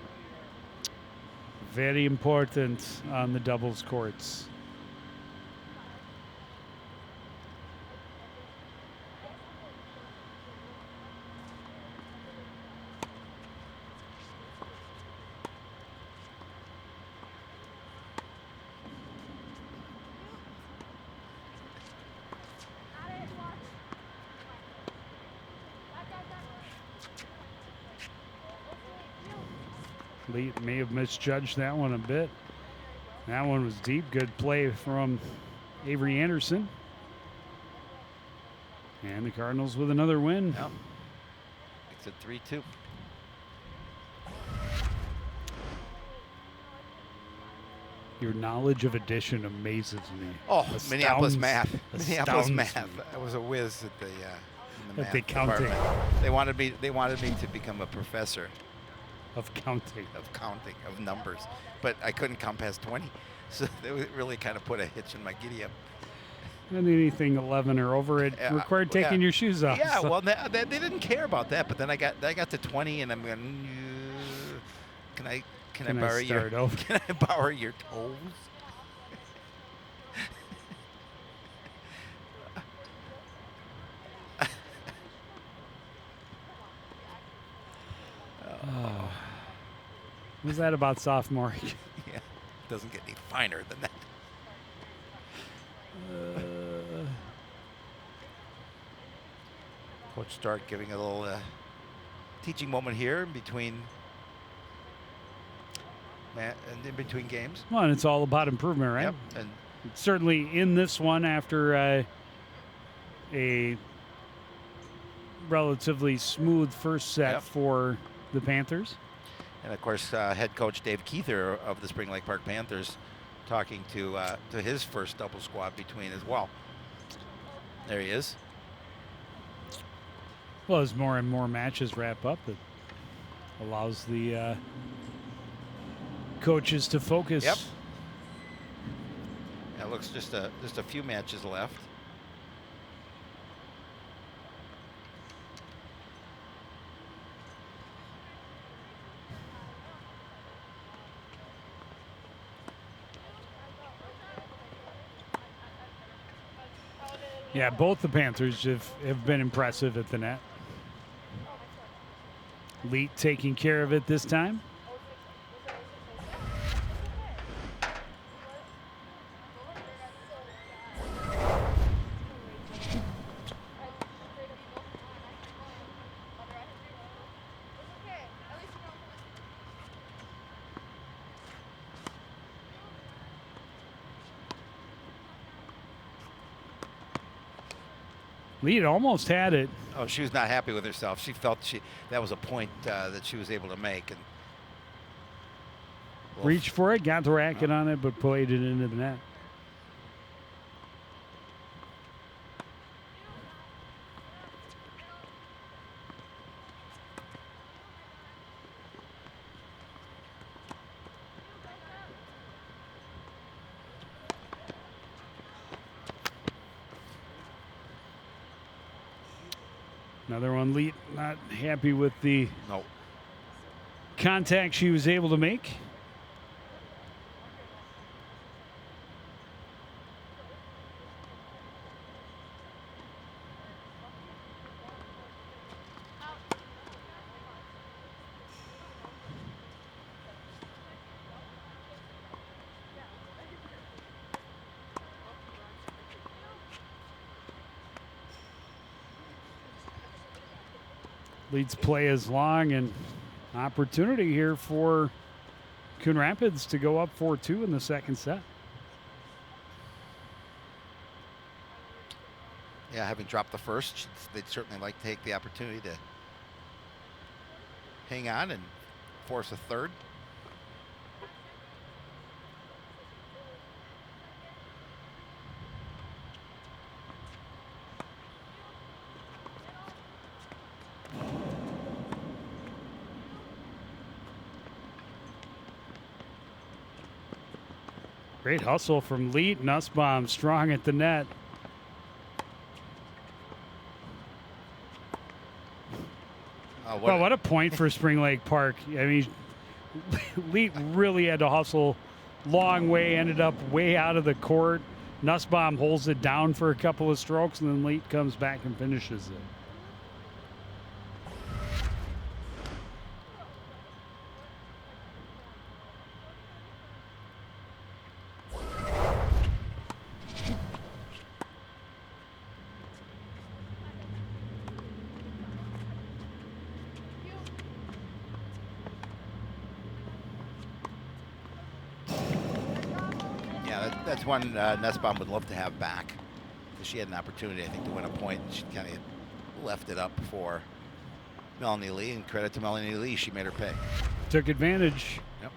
Very important on the doubles courts. Lee may have misjudged that one a bit. That one was deep. Good play from Avery Anderson. And the Cardinals with another win. Yep. It's a 3-2. Your knowledge of addition amazes me. Oh, Minneapolis Astounds- math. Minneapolis astounds math. me. I was a whiz at the in the At math the counting. department. They wanted me to become a professor Of counting. of counting, of numbers, but I couldn't count past 20. So they really kind of put a hitch in my giddy up. And anything 11 or over, it required taking your shoes off. Yeah, so- well, they didn't care about that. But then I got to 20, and I'm going. Can I borrow your start over? Can I borrow your toes? Was that about sophomore? Yeah, doesn't get any finer than that. Coach Stark giving a little teaching moment here in between games. Well, and it's all about improvement, right? Yep. And Certainly in this one, after a relatively smooth first set Yep. for the Panthers. And of course, head coach Dave Keither of the Spring Lake Park Panthers talking to his first double squad between as well. There he is. Well, as more and more matches wrap up, it allows the coaches to focus. Yep. Yeah, it looks just a few matches left. Yeah, both the Panthers have been impressive at the net. Leet taking care of it this time. Leet almost had it. Oh, she was not happy with herself. She felt that was a point that she was able to make. And Reached for it, got the racket on it, but played it into the net. Another one, Leet not happy with the no. contact she was able to make. Leads play is long, and opportunity here for Coon Rapids to go up 4-2 in the second set. Yeah, having dropped the first, they'd certainly like to take the opportunity to hang on and force a third. Great hustle from Leet. Nussbaum strong at the net. Well, what a point for Spring Lake Park. I mean, Leet really had to hustle long way, ended up way out of the court. Nussbaum holds it down for a couple of strokes, and then Leet comes back and finishes it. That's one Nussbaum would love to have back. She had an opportunity, I think, to win a point, and she kind of left it up for Melanie Lee. And credit to Melanie Lee, she made her pay. Took advantage. Yep.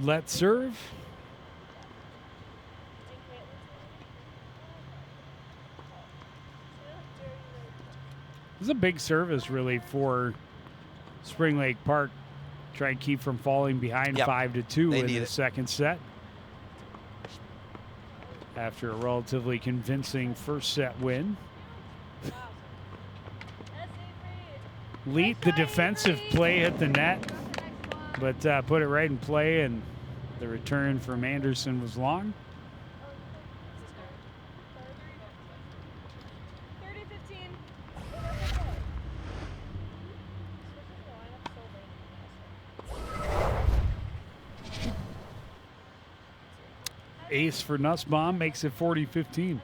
Let's serve. This is a big service, really, for Spring Lake Park. Try and keep from falling behind 5-2 in the second set. After a relatively convincing first set win. Leet, the defensive play hit the net, but put it right in play, and the return from Anderson was long. 30-15. Ace for Nussbaum makes it 40-15.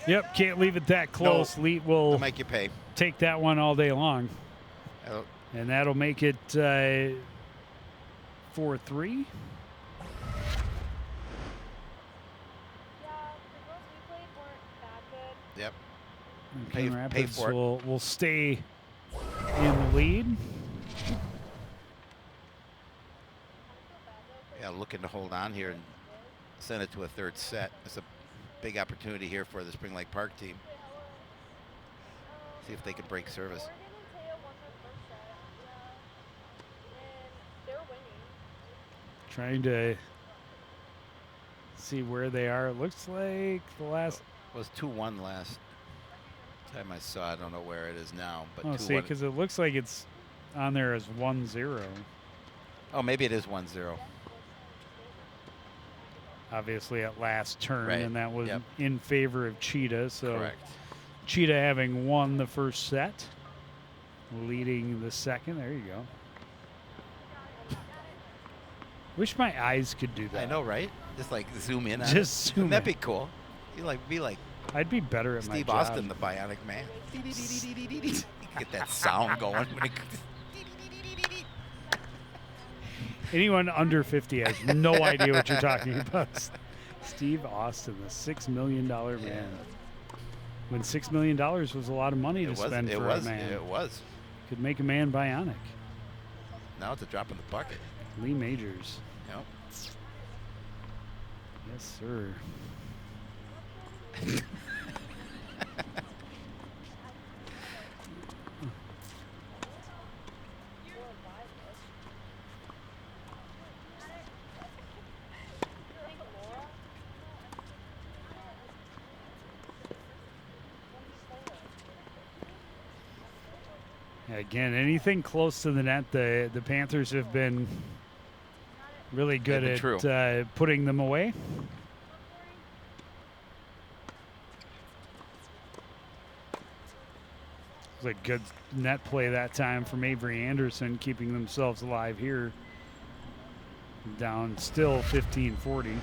Yep, can't leave it that close. No, Leet will make you pay. Take that one all day long. And that'll make it 4-3. Yeah, the girls we played weren't that good. Yep. Coon Rapids will stay in the lead. Yeah, looking to hold on here and send it to a third set. It's a big opportunity here for the Spring Lake Park team. See if they can break service. Trying to see where they are. It looks like the last... It was 2-1 last time I saw. I don't know where it is now. But oh, see, because it looks like it's on there as 1-0. Oh, maybe it is 1-0. Obviously at last turn, right. And that was in favor of Cheetah. So correct. Cheetah having won the first set, leading the second. There you go. Wish my eyes could do that. I know, right? Just like zoom in on it. Just zoom in. That'd be cool. You be like I'd be better at Steve my job. Austin, the Bionic Man. Get that sound going. Anyone under 50 has no idea what you're talking about. Steve Austin, the $6 million man. When $6 million was a lot of money to spend for a man. It was. Could make a man bionic. Now it's a drop in the bucket. Lee Majors. Yep. Yes, sir. Again, anything close to the net, the Panthers have been really good They've been at putting them away. It was a good net play that time from Avery Anderson, keeping themselves alive here. Down still 15-40.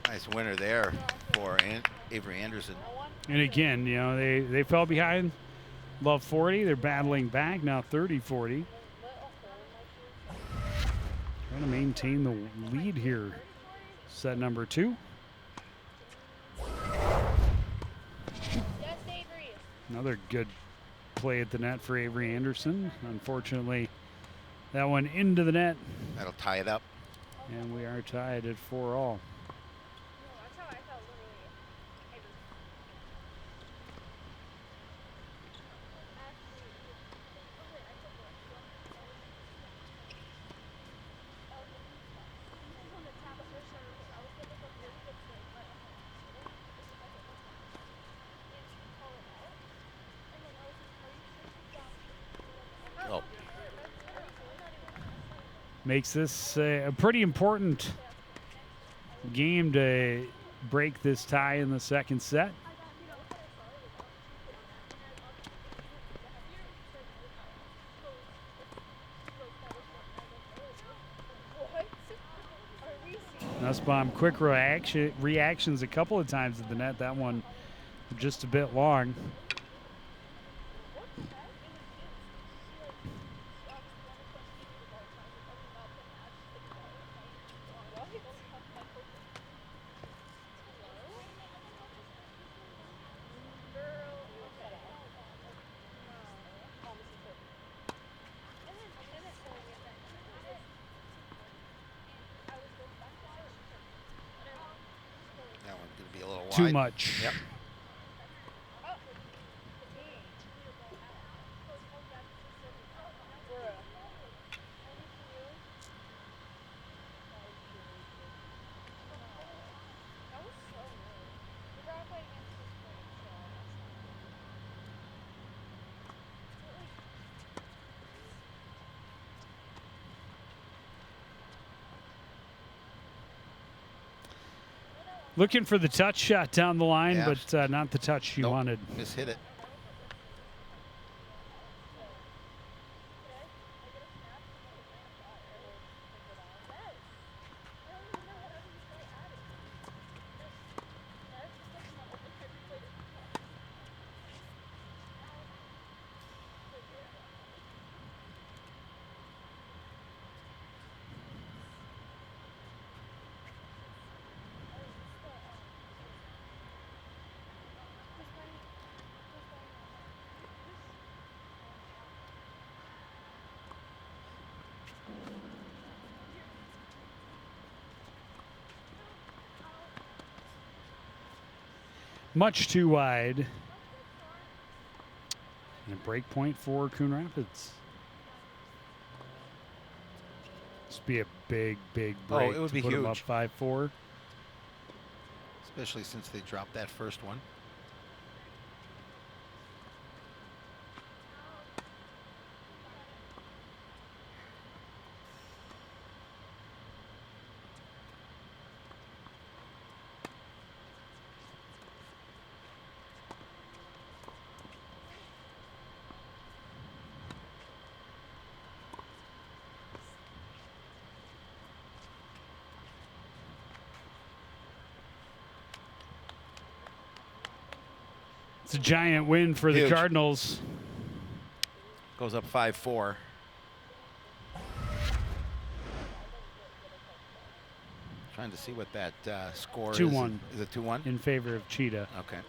Nice winner there for Avery Anderson. And again, you know, they fell behind. Love 40. They're battling back now 30-40. Trying to maintain the lead here. Set number 2. Another good play at the net for Avery Anderson. Unfortunately, that one into the net. That'll tie it up. And we are tied at 4-all. Oh, Makes this a pretty important game to break this tie in the second set. Nussbaum quick reactions a couple of times at the net. That one just a bit long. that one's going to be a little wide. Too much. Yep. Looking for the touch shot down the line, Yeah. but not the touch you Nope. wanted. Just hit it. Much too wide. And a break point for Coon Rapids. This would be a big, big break. it would to be put them up huge. 5-4. Especially since they dropped that first one. It's a giant win for the Huge. Cardinals. Goes up 5-4. Trying to see what that score is. 2-1. Is it 2-1? In favor of Cheetah. Okay.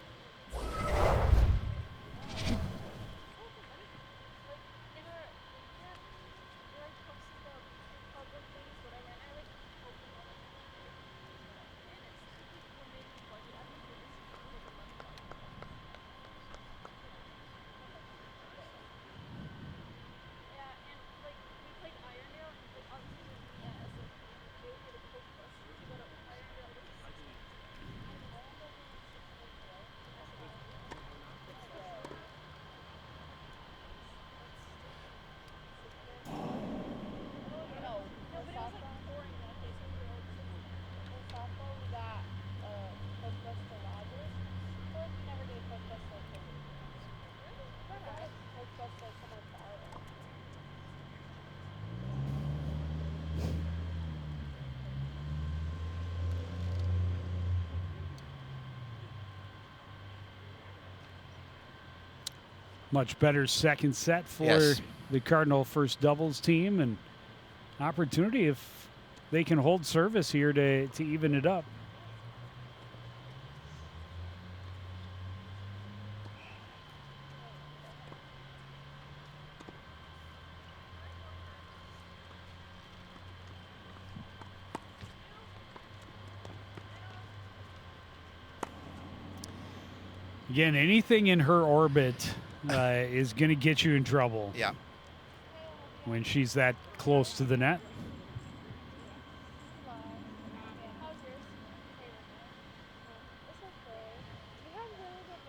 Much better second set for Yes. the Cardinal first doubles team, and opportunity if they can hold service here to even it up. Again, anything in her orbit is going to get you in trouble Yeah. when she's that close to the net.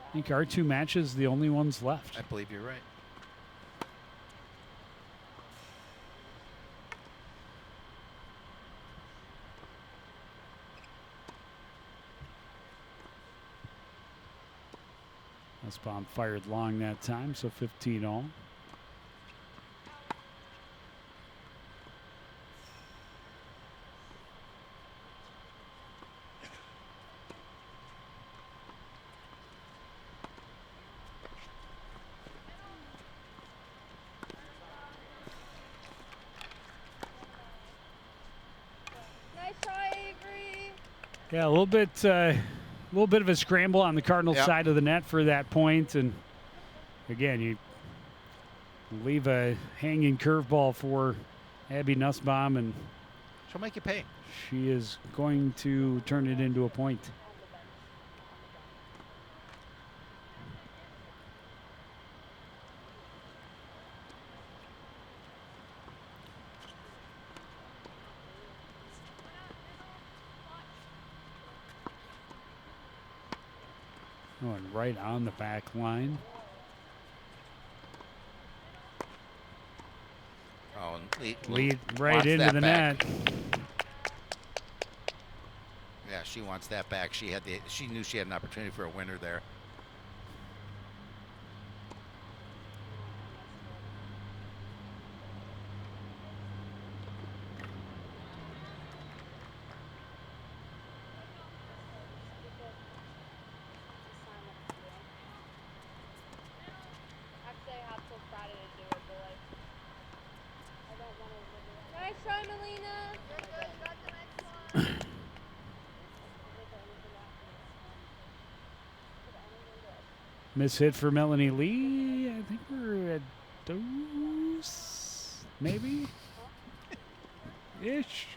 I think our two matches the only ones left. I believe you're right. This bomb fired long that time, so 15 all. Nice try, Avery. Yeah, a little bit of a scramble on the Cardinals Yep. side of the net for that point, and again, you leave a hanging curveball for Abby Nussbaum, and She'll make you pay. she is going to turn it into a point. Going right on the back line. Oh, and Lead right wants into that the back. net. Yeah, she wants that back. She knew she had an opportunity for a winner there. Actually, I have till Friday to do it, but like, I don't want to live it. Nice try, Melina. You're good. Got the next one. Miss hit for Melanie Lee. I think we're at dose, maybe? Ish.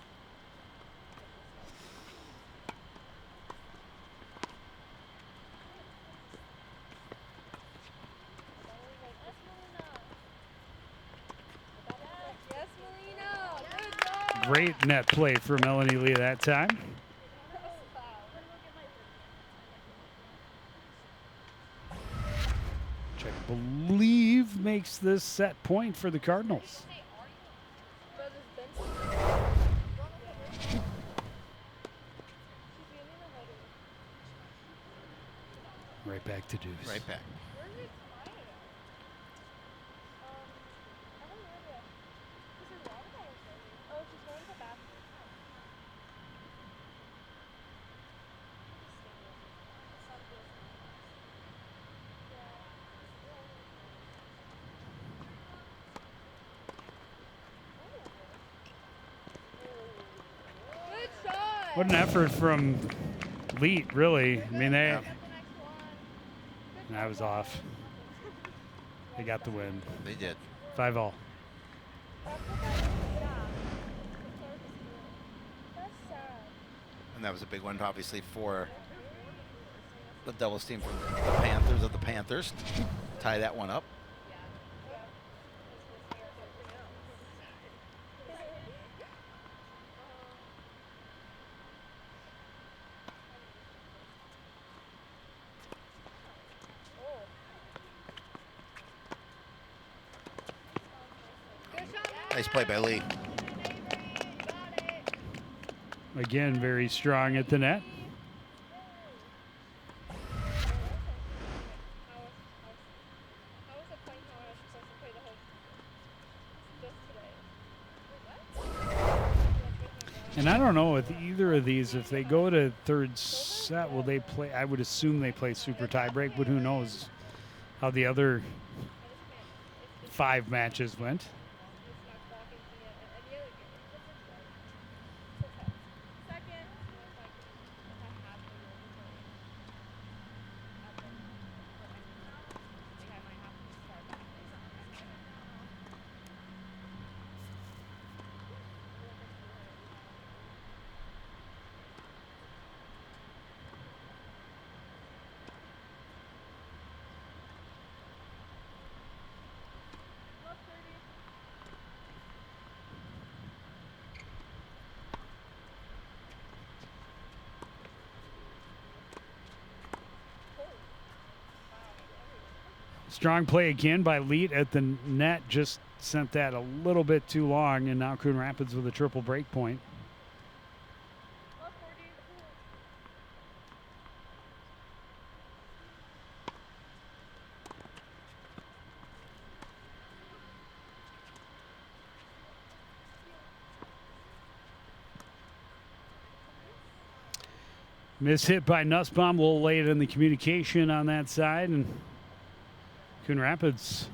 Yes, Melina. Good job. Great net play for Melanie Lee that time. Which I believe makes this set point for the Cardinals. Right back to deuce. Right back. Good shot. What an effort from Leet, really. I mean, Yeah. that was off. They got the win. They did. 5 all. And that was a big one, obviously, for the doubles team from the Panthers of the Panthers. Tie that one up. Nice play by Lee. Again, very strong at the net. And I don't know with either of these, if they go to third set, will they play? I would assume they play super tiebreak, but who knows how the other 5 matches went. It's not talking to me at any other game. It's okay. Second, if I have to go for it, I might have to start back. Love 30. Strong play again by Leet at the net. Just sent that a little bit too long, and now Coon Rapids with a triple break point. Love 40. Miss hit by Nussbaum. We'll lay it in the communication on that side. And Coon Rapids,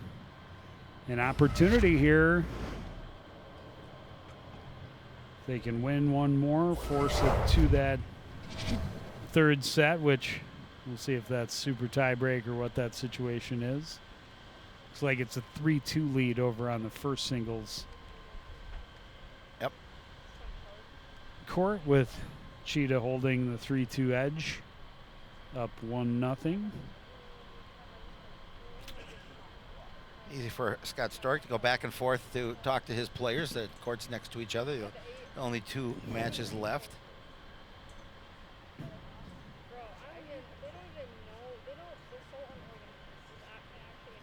an opportunity here. They can win one more, force it to that third set, which we'll see if that's super tiebreak or what that situation is. Looks like it's a 3-2 lead over on the first singles Yep. court, with Cheetah holding the 3-2 edge, up 1-0. Easy for Scott Stork to go back and forth to talk to his players. The courts next to each other. Only 2 matches left. Bro, they don't even know. They're so unorganized. It's actually.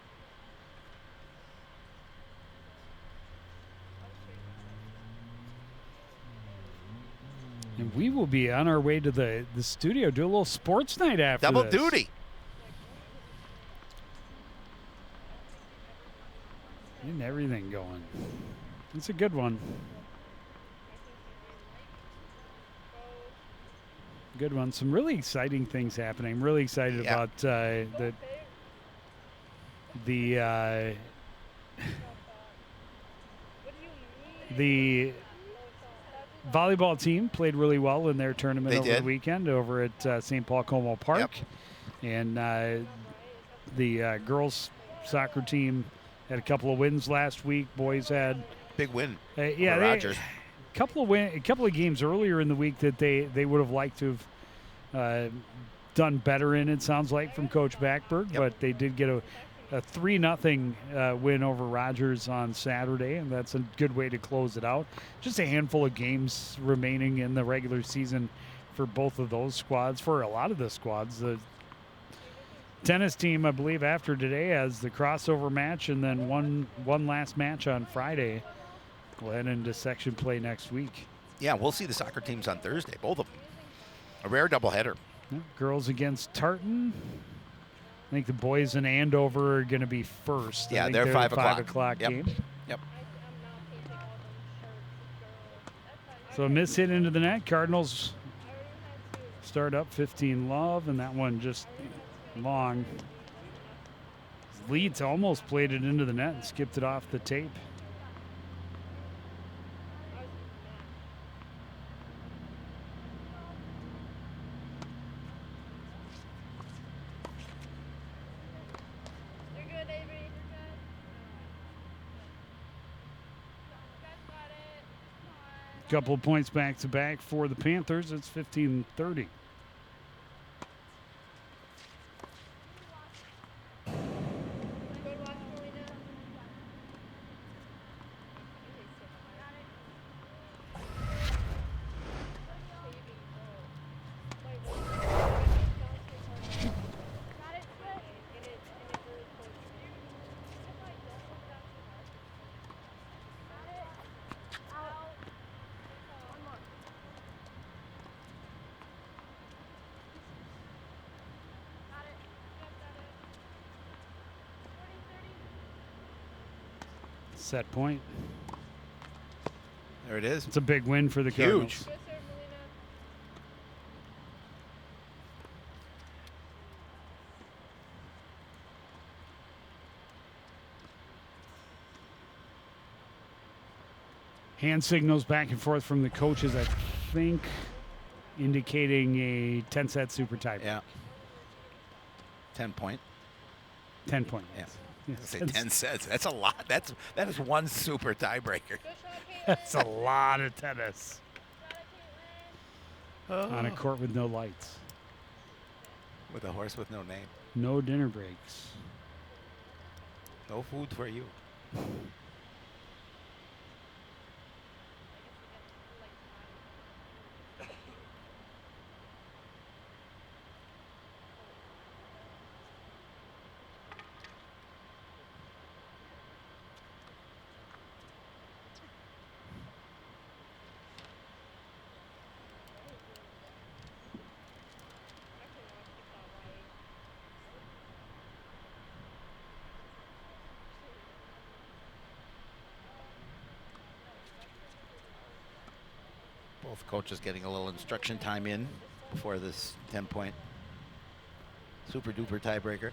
And we will be on our way to the studio, do a little sports night after Double this. duty. Getting everything going. It's a good one. Good one. Some really exciting things happening. I'm really excited Yeah. about the volleyball team played really well in their tournament They over did. the weekend over at St. Paul Como Park. And the girls soccer team had a couple of wins last week. Boys had Big win. yeah, for they Rogers. a couple of games earlier in the week that they would have liked to have done better in. It sounds like from Coach Backberg, Yep. but they did get a 3-0 win over Rogers on Saturday, and that's a good way to close it out. Just a handful of games remaining in the regular season for both of those squads. For a lot of the squads, the tennis team, I believe, after today has the crossover match, and then one last match on Friday. We'll head into section play next week. Yeah, we'll see the soccer teams on Thursday, both of them. A rare doubleheader. Yeah, girls against Tartan. I think the boys in Andover are going to be first. I Yeah, think they're 5 the o'clock. 5 o'clock Yep. game. Yep. So a miss hit into the net. Cardinals start up 15 love, and that one just long. Leeds almost played it into the net and skipped it off the tape. You're good, Avery. You're good. You guys got it. Come on. Couple of points back to back for the Panthers. It's 15-30. Good watch, Melina. Got it, good. And it really close. If I don't look down too hard. Got it. Out. One more. Got it. Yep, got it. 40-30. Set point. There it is. It's a big win for the Huge. Cardinals. Good serve, Melina. Hand signals back and forth from the coaches, I think, indicating a 10-set super tie. Yeah. 10 point. 10 point. Yeah. Yes. Say 10 sets. That's a lot. That is one super tiebreaker. Good shot, Caitlin. That's a lot of tennis Got it, Caitlin. on a court with no lights. With a horse with no name. No dinner breaks. No food for you. Both coaches getting a little instruction time in before this 10-point super duper tiebreaker.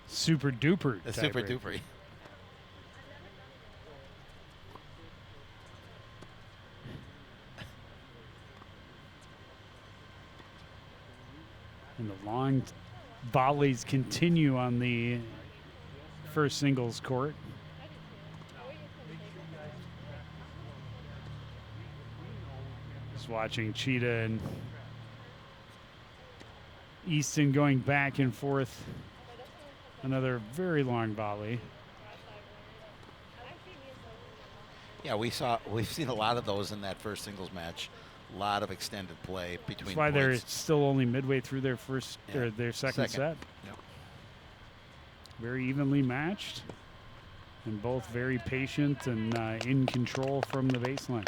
Super duper. The super tiebreaker. duper. And the long volleys continue on the first singles court. Just watching Cheetah and Easton going back and forth. Another very long volley. Yeah, we've seen a lot of those in that first singles match. A lot of extended play between That's why they're points. still only midway through their first Yeah. or their second set. Yep. Very evenly matched, and both very patient and in control from the baseline.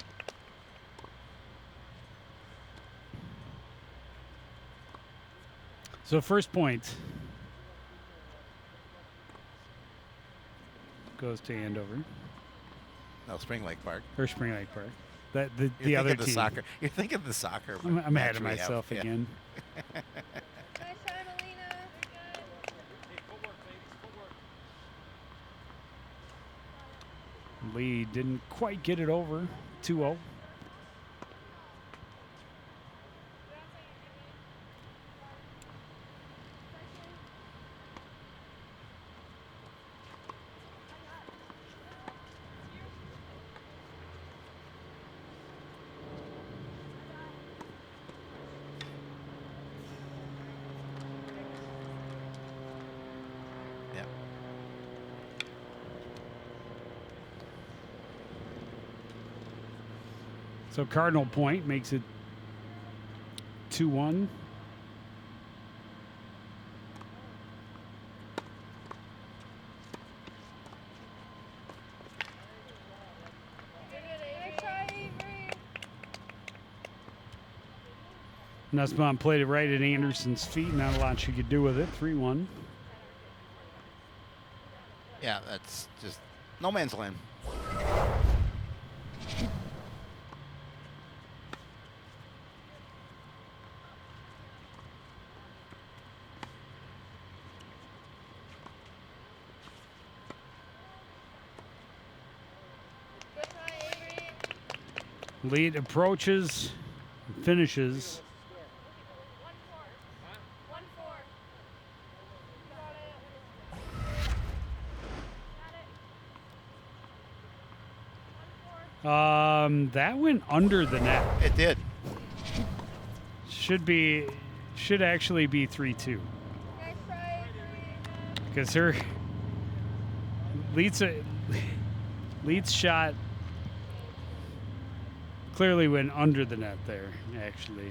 So first point goes to Andover No, Spring Lake Park. or Spring Lake Park. That the You're other thinking the team. soccer. You're thinking the soccer. I'm ahead match of we have. myself Yeah. again. Nice shot, Melina. Lee didn't quite get it over. 2-0. Yeah. So Cardinal point makes it 2-1. Nice try, Avery. Nussbaum played it right at Anderson's feet. Not a lot she could do with it. 3-1. Yeah, that's just no man's land. Good try, Avery. Lead approaches, finishes. 1-4. 1-4. Got it. Got it. 1-4. That went under the net. It did. Should actually be 3-2 Nice try, Avery. because her Lead's shot clearly went under the net there. Actually,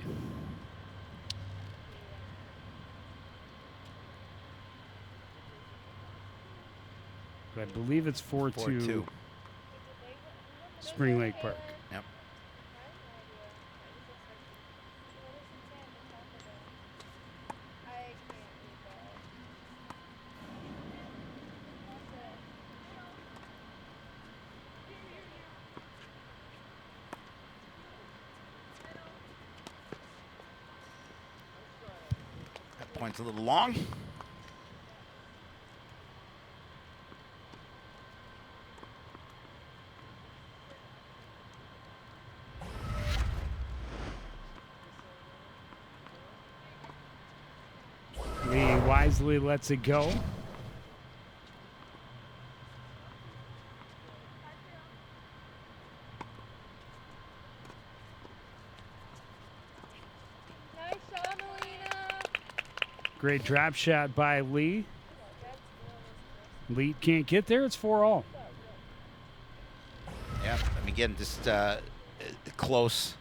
but I believe it's 4-2. 4-2. Spring Lake Park. Yep. I can't read that. That point's a little long. Lee wisely lets it go. Nice shot, Melina. Great drop shot by Lee. Lee can't get there. It's 4-all. Yeah, I mean, again, just close.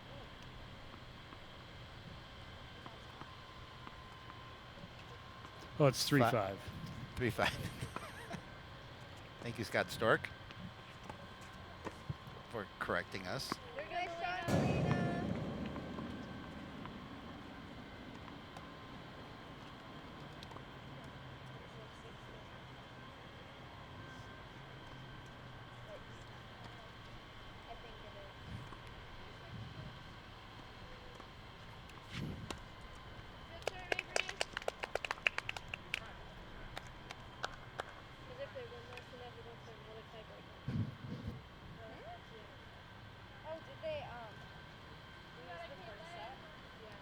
Oh, it's 3-5. 3-5. Thank you, Scott Stork, for correcting us. Nice shot, Melina. I think it is. Good serve, Avery. Because if they win this, then they don't serve another tiebreak. Oh, did they, lose the first set? Yeah.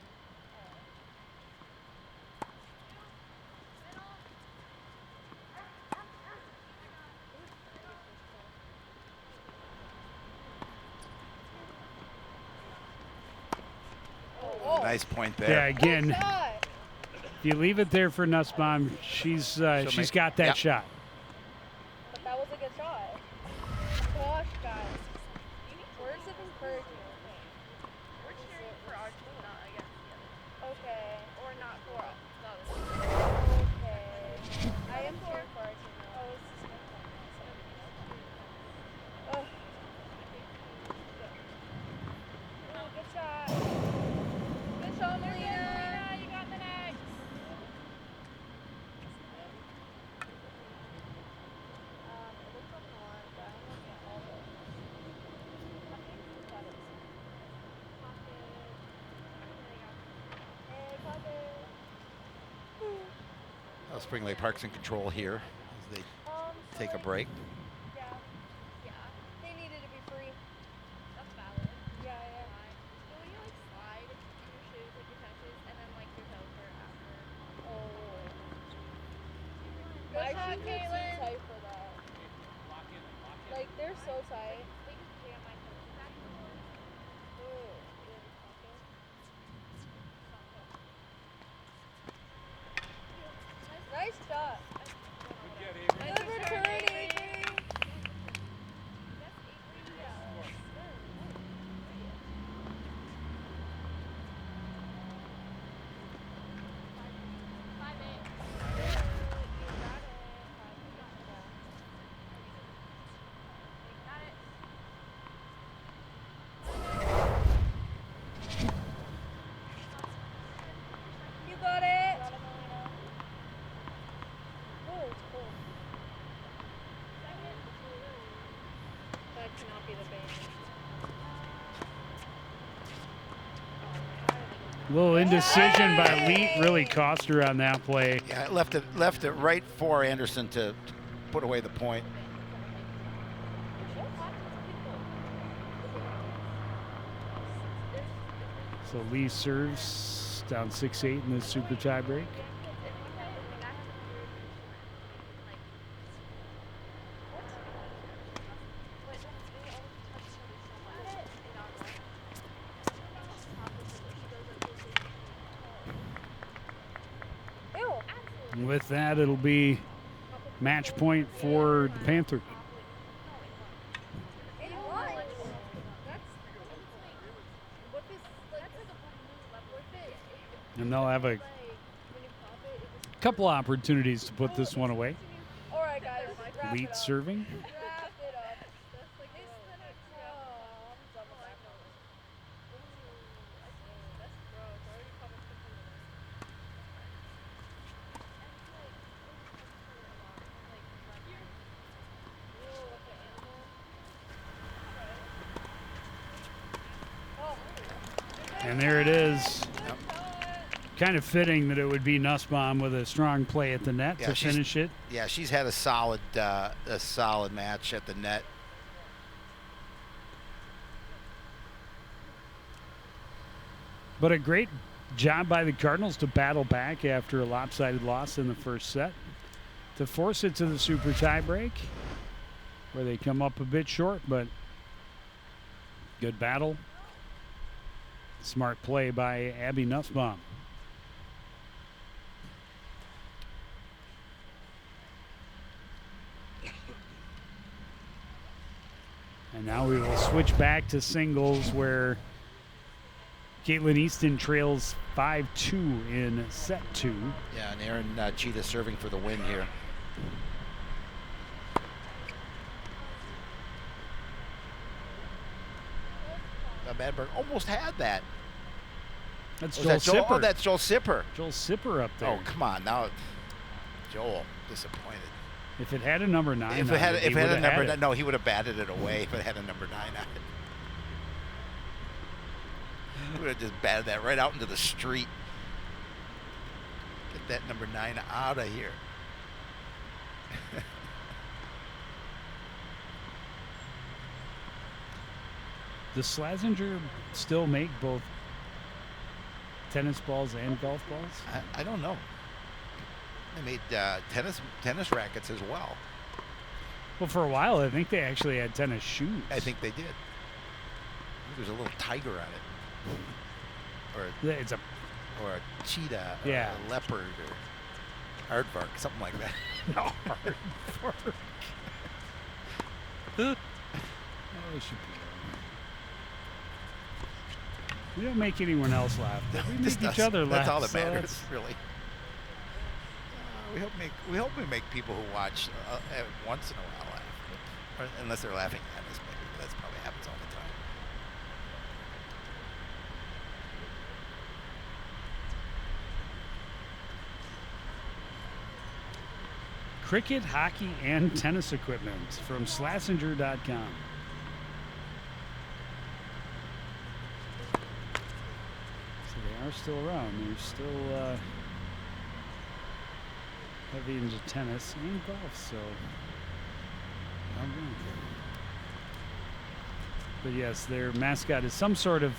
Oh. Oh. Nice point Yeah, there. again, Good shot. if you leave it there for Nussbaum, she's make- got that yep. shot. But that was a good shot. Gosh, guys. Words of encouragement. We're cheering for our team, not against the other. Okay. Or not for the other team. Okay. I am cheering for our team now. Oh, it's just oh. Oh, good shot. Good shot, Melina. You got the next. It looks like one, but I'm looking at all those. I think that is. Hey, pocket. Well, Spring Lake Park's in control here as they take a break. Yeah. Yeah, They needed to be free. that's valid. Yeah, yeah. But when you like slide in your shoes, like your tennis shoes, and then like your toes hurt after. Oh. Good My shot, shoes are too Caitlin. tight for that. Like, they're so tight. They just jam my toes back and forth. Ooh. You in the pocket? Nice shot. Good return, Avery. Yes, Avery. You got it. Oh, it's cool. That cannot be the base. Little indecision by Lee really cost her on that play. Yeah, it left it right for Anderson to put away the point. So Lee serves down 6-8 in this super tie break. Ew. And with that, it'll be match point for the Panther. It was. That's what is like And they'll have a when you pop it, it just couple opportunities to put this one away. all right, guys. Wrap Lead it up. serving. Wrap it up. That's like it's the next one. Double back. That's gross. I already caught my foot in it. Ew, like an animal. Oh. And there it is. Yep. Kind of fitting that it would be Nussbaum with a strong play at the net Yeah, to she's- finish it. Yeah, she's had a solid match at the net. But a great job by the Cardinals to battle back after a lopsided loss in the first set to force it to the super tiebreak, where they come up a bit short, but good battle. Smart play by Abby Nussbaum. And now we will switch back to singles where Caitlin Easton trails 5-2 in set 2. Yeah, and Aaron Cheetah serving for the win here. Madberg almost had that. That's Was Joel that Joel? Sipper. Oh, that's Joel Sipper. Joel Sipper up there. Oh, come on now, Joel, disappointed. If it had a number 9 If on it had, it, if he it had a would've number it. 9, no, he would have batted it away. If it had a number 9 on it, he would have just batted that right out into the street. Get that number 9 out of here. Does Slazenger still make both tennis balls and golf balls? I don't know. They made tennis rackets as well. Well, for a while, I think they actually had tennis shoes. I think they did. I think there's a little tiger on it, or It's a or a cheetah, Yeah. or a leopard, or aardvark, something like that. no hard work. Oh, it should be. We don't make anyone else laugh, but we Just make each us. other laugh. That's all that so matters, that's- really. We hope we make people who watch once in a while laugh, or unless they're laughing at us. Maybe that's probably happens all the time. Cricket, hockey, and tennis equipment from Slazenger.com. So they are still around. They're still heavy into tennis and golf, so I don't know. But yes, their mascot is some sort of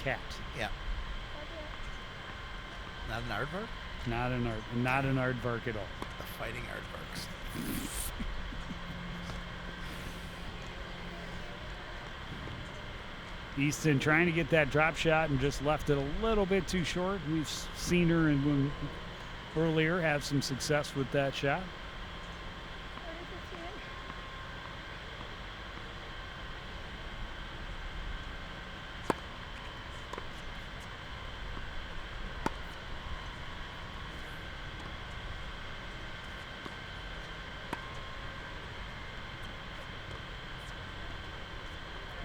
cat. Yeah. Not an aardvark? Not an aardvark at all. The fighting aardvarks. Easton trying to get that drop shot and just left it a little bit too short. We've seen her earlier have some success with that shot. 30-15.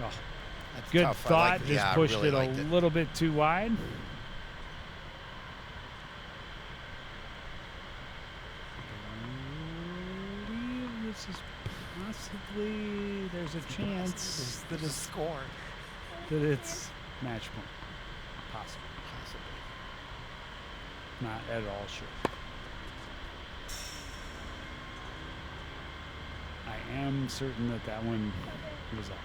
Oh, That's good tough. I thought. liked it. Just Yeah, I pushed really it a liked it. little bit too wide. This is possibly, there's a chance that There's a score. it's match point. Possible. Possibly. Not at all sure. I am certain that that one was up.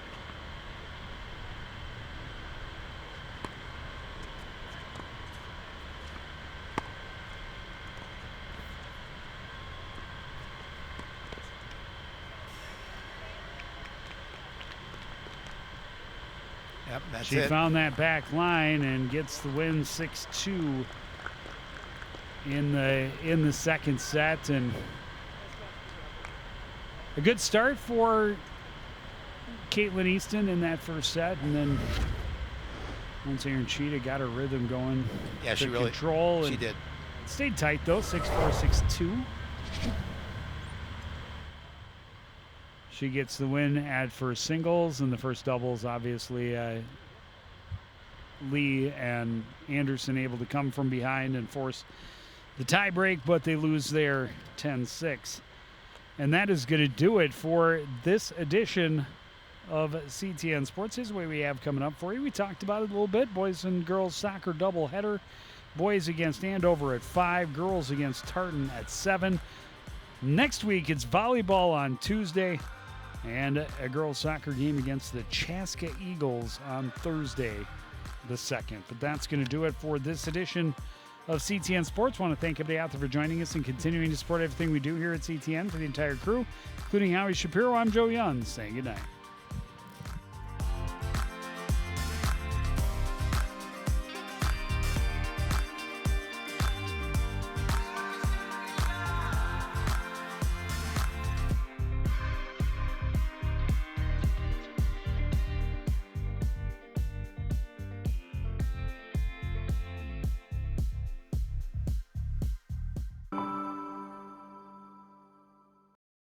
Yep, that's She it. found that back line and gets the win 6-2 in the second set, and a good start for Caitlin Easton in that first set, and then once Aaron Cheetah got her rhythm going, Yeah, she took really control. She and did. stayed tight though, 6-4, 6-2. She gets the win at first singles, and the first doubles, obviously, Lee and Anderson able to come from behind and force the tie break, but they lose there 10-6. And that is going to do it for this edition of CTN Sports. Here's what we have coming up for you. We talked about it a little bit. Boys and girls soccer doubleheader. Boys against Andover at 5, girls against Tartan at 7. Next week, it's volleyball on Tuesday and a girls soccer game against the Chaska Eagles on Thursday the second. But that's going to do it for this edition of CTN Sports. I want to thank everybody out there for joining us and continuing to support everything we do here at CTN. For the entire crew, including Howie Shapiro, I'm Joe Young, saying good night.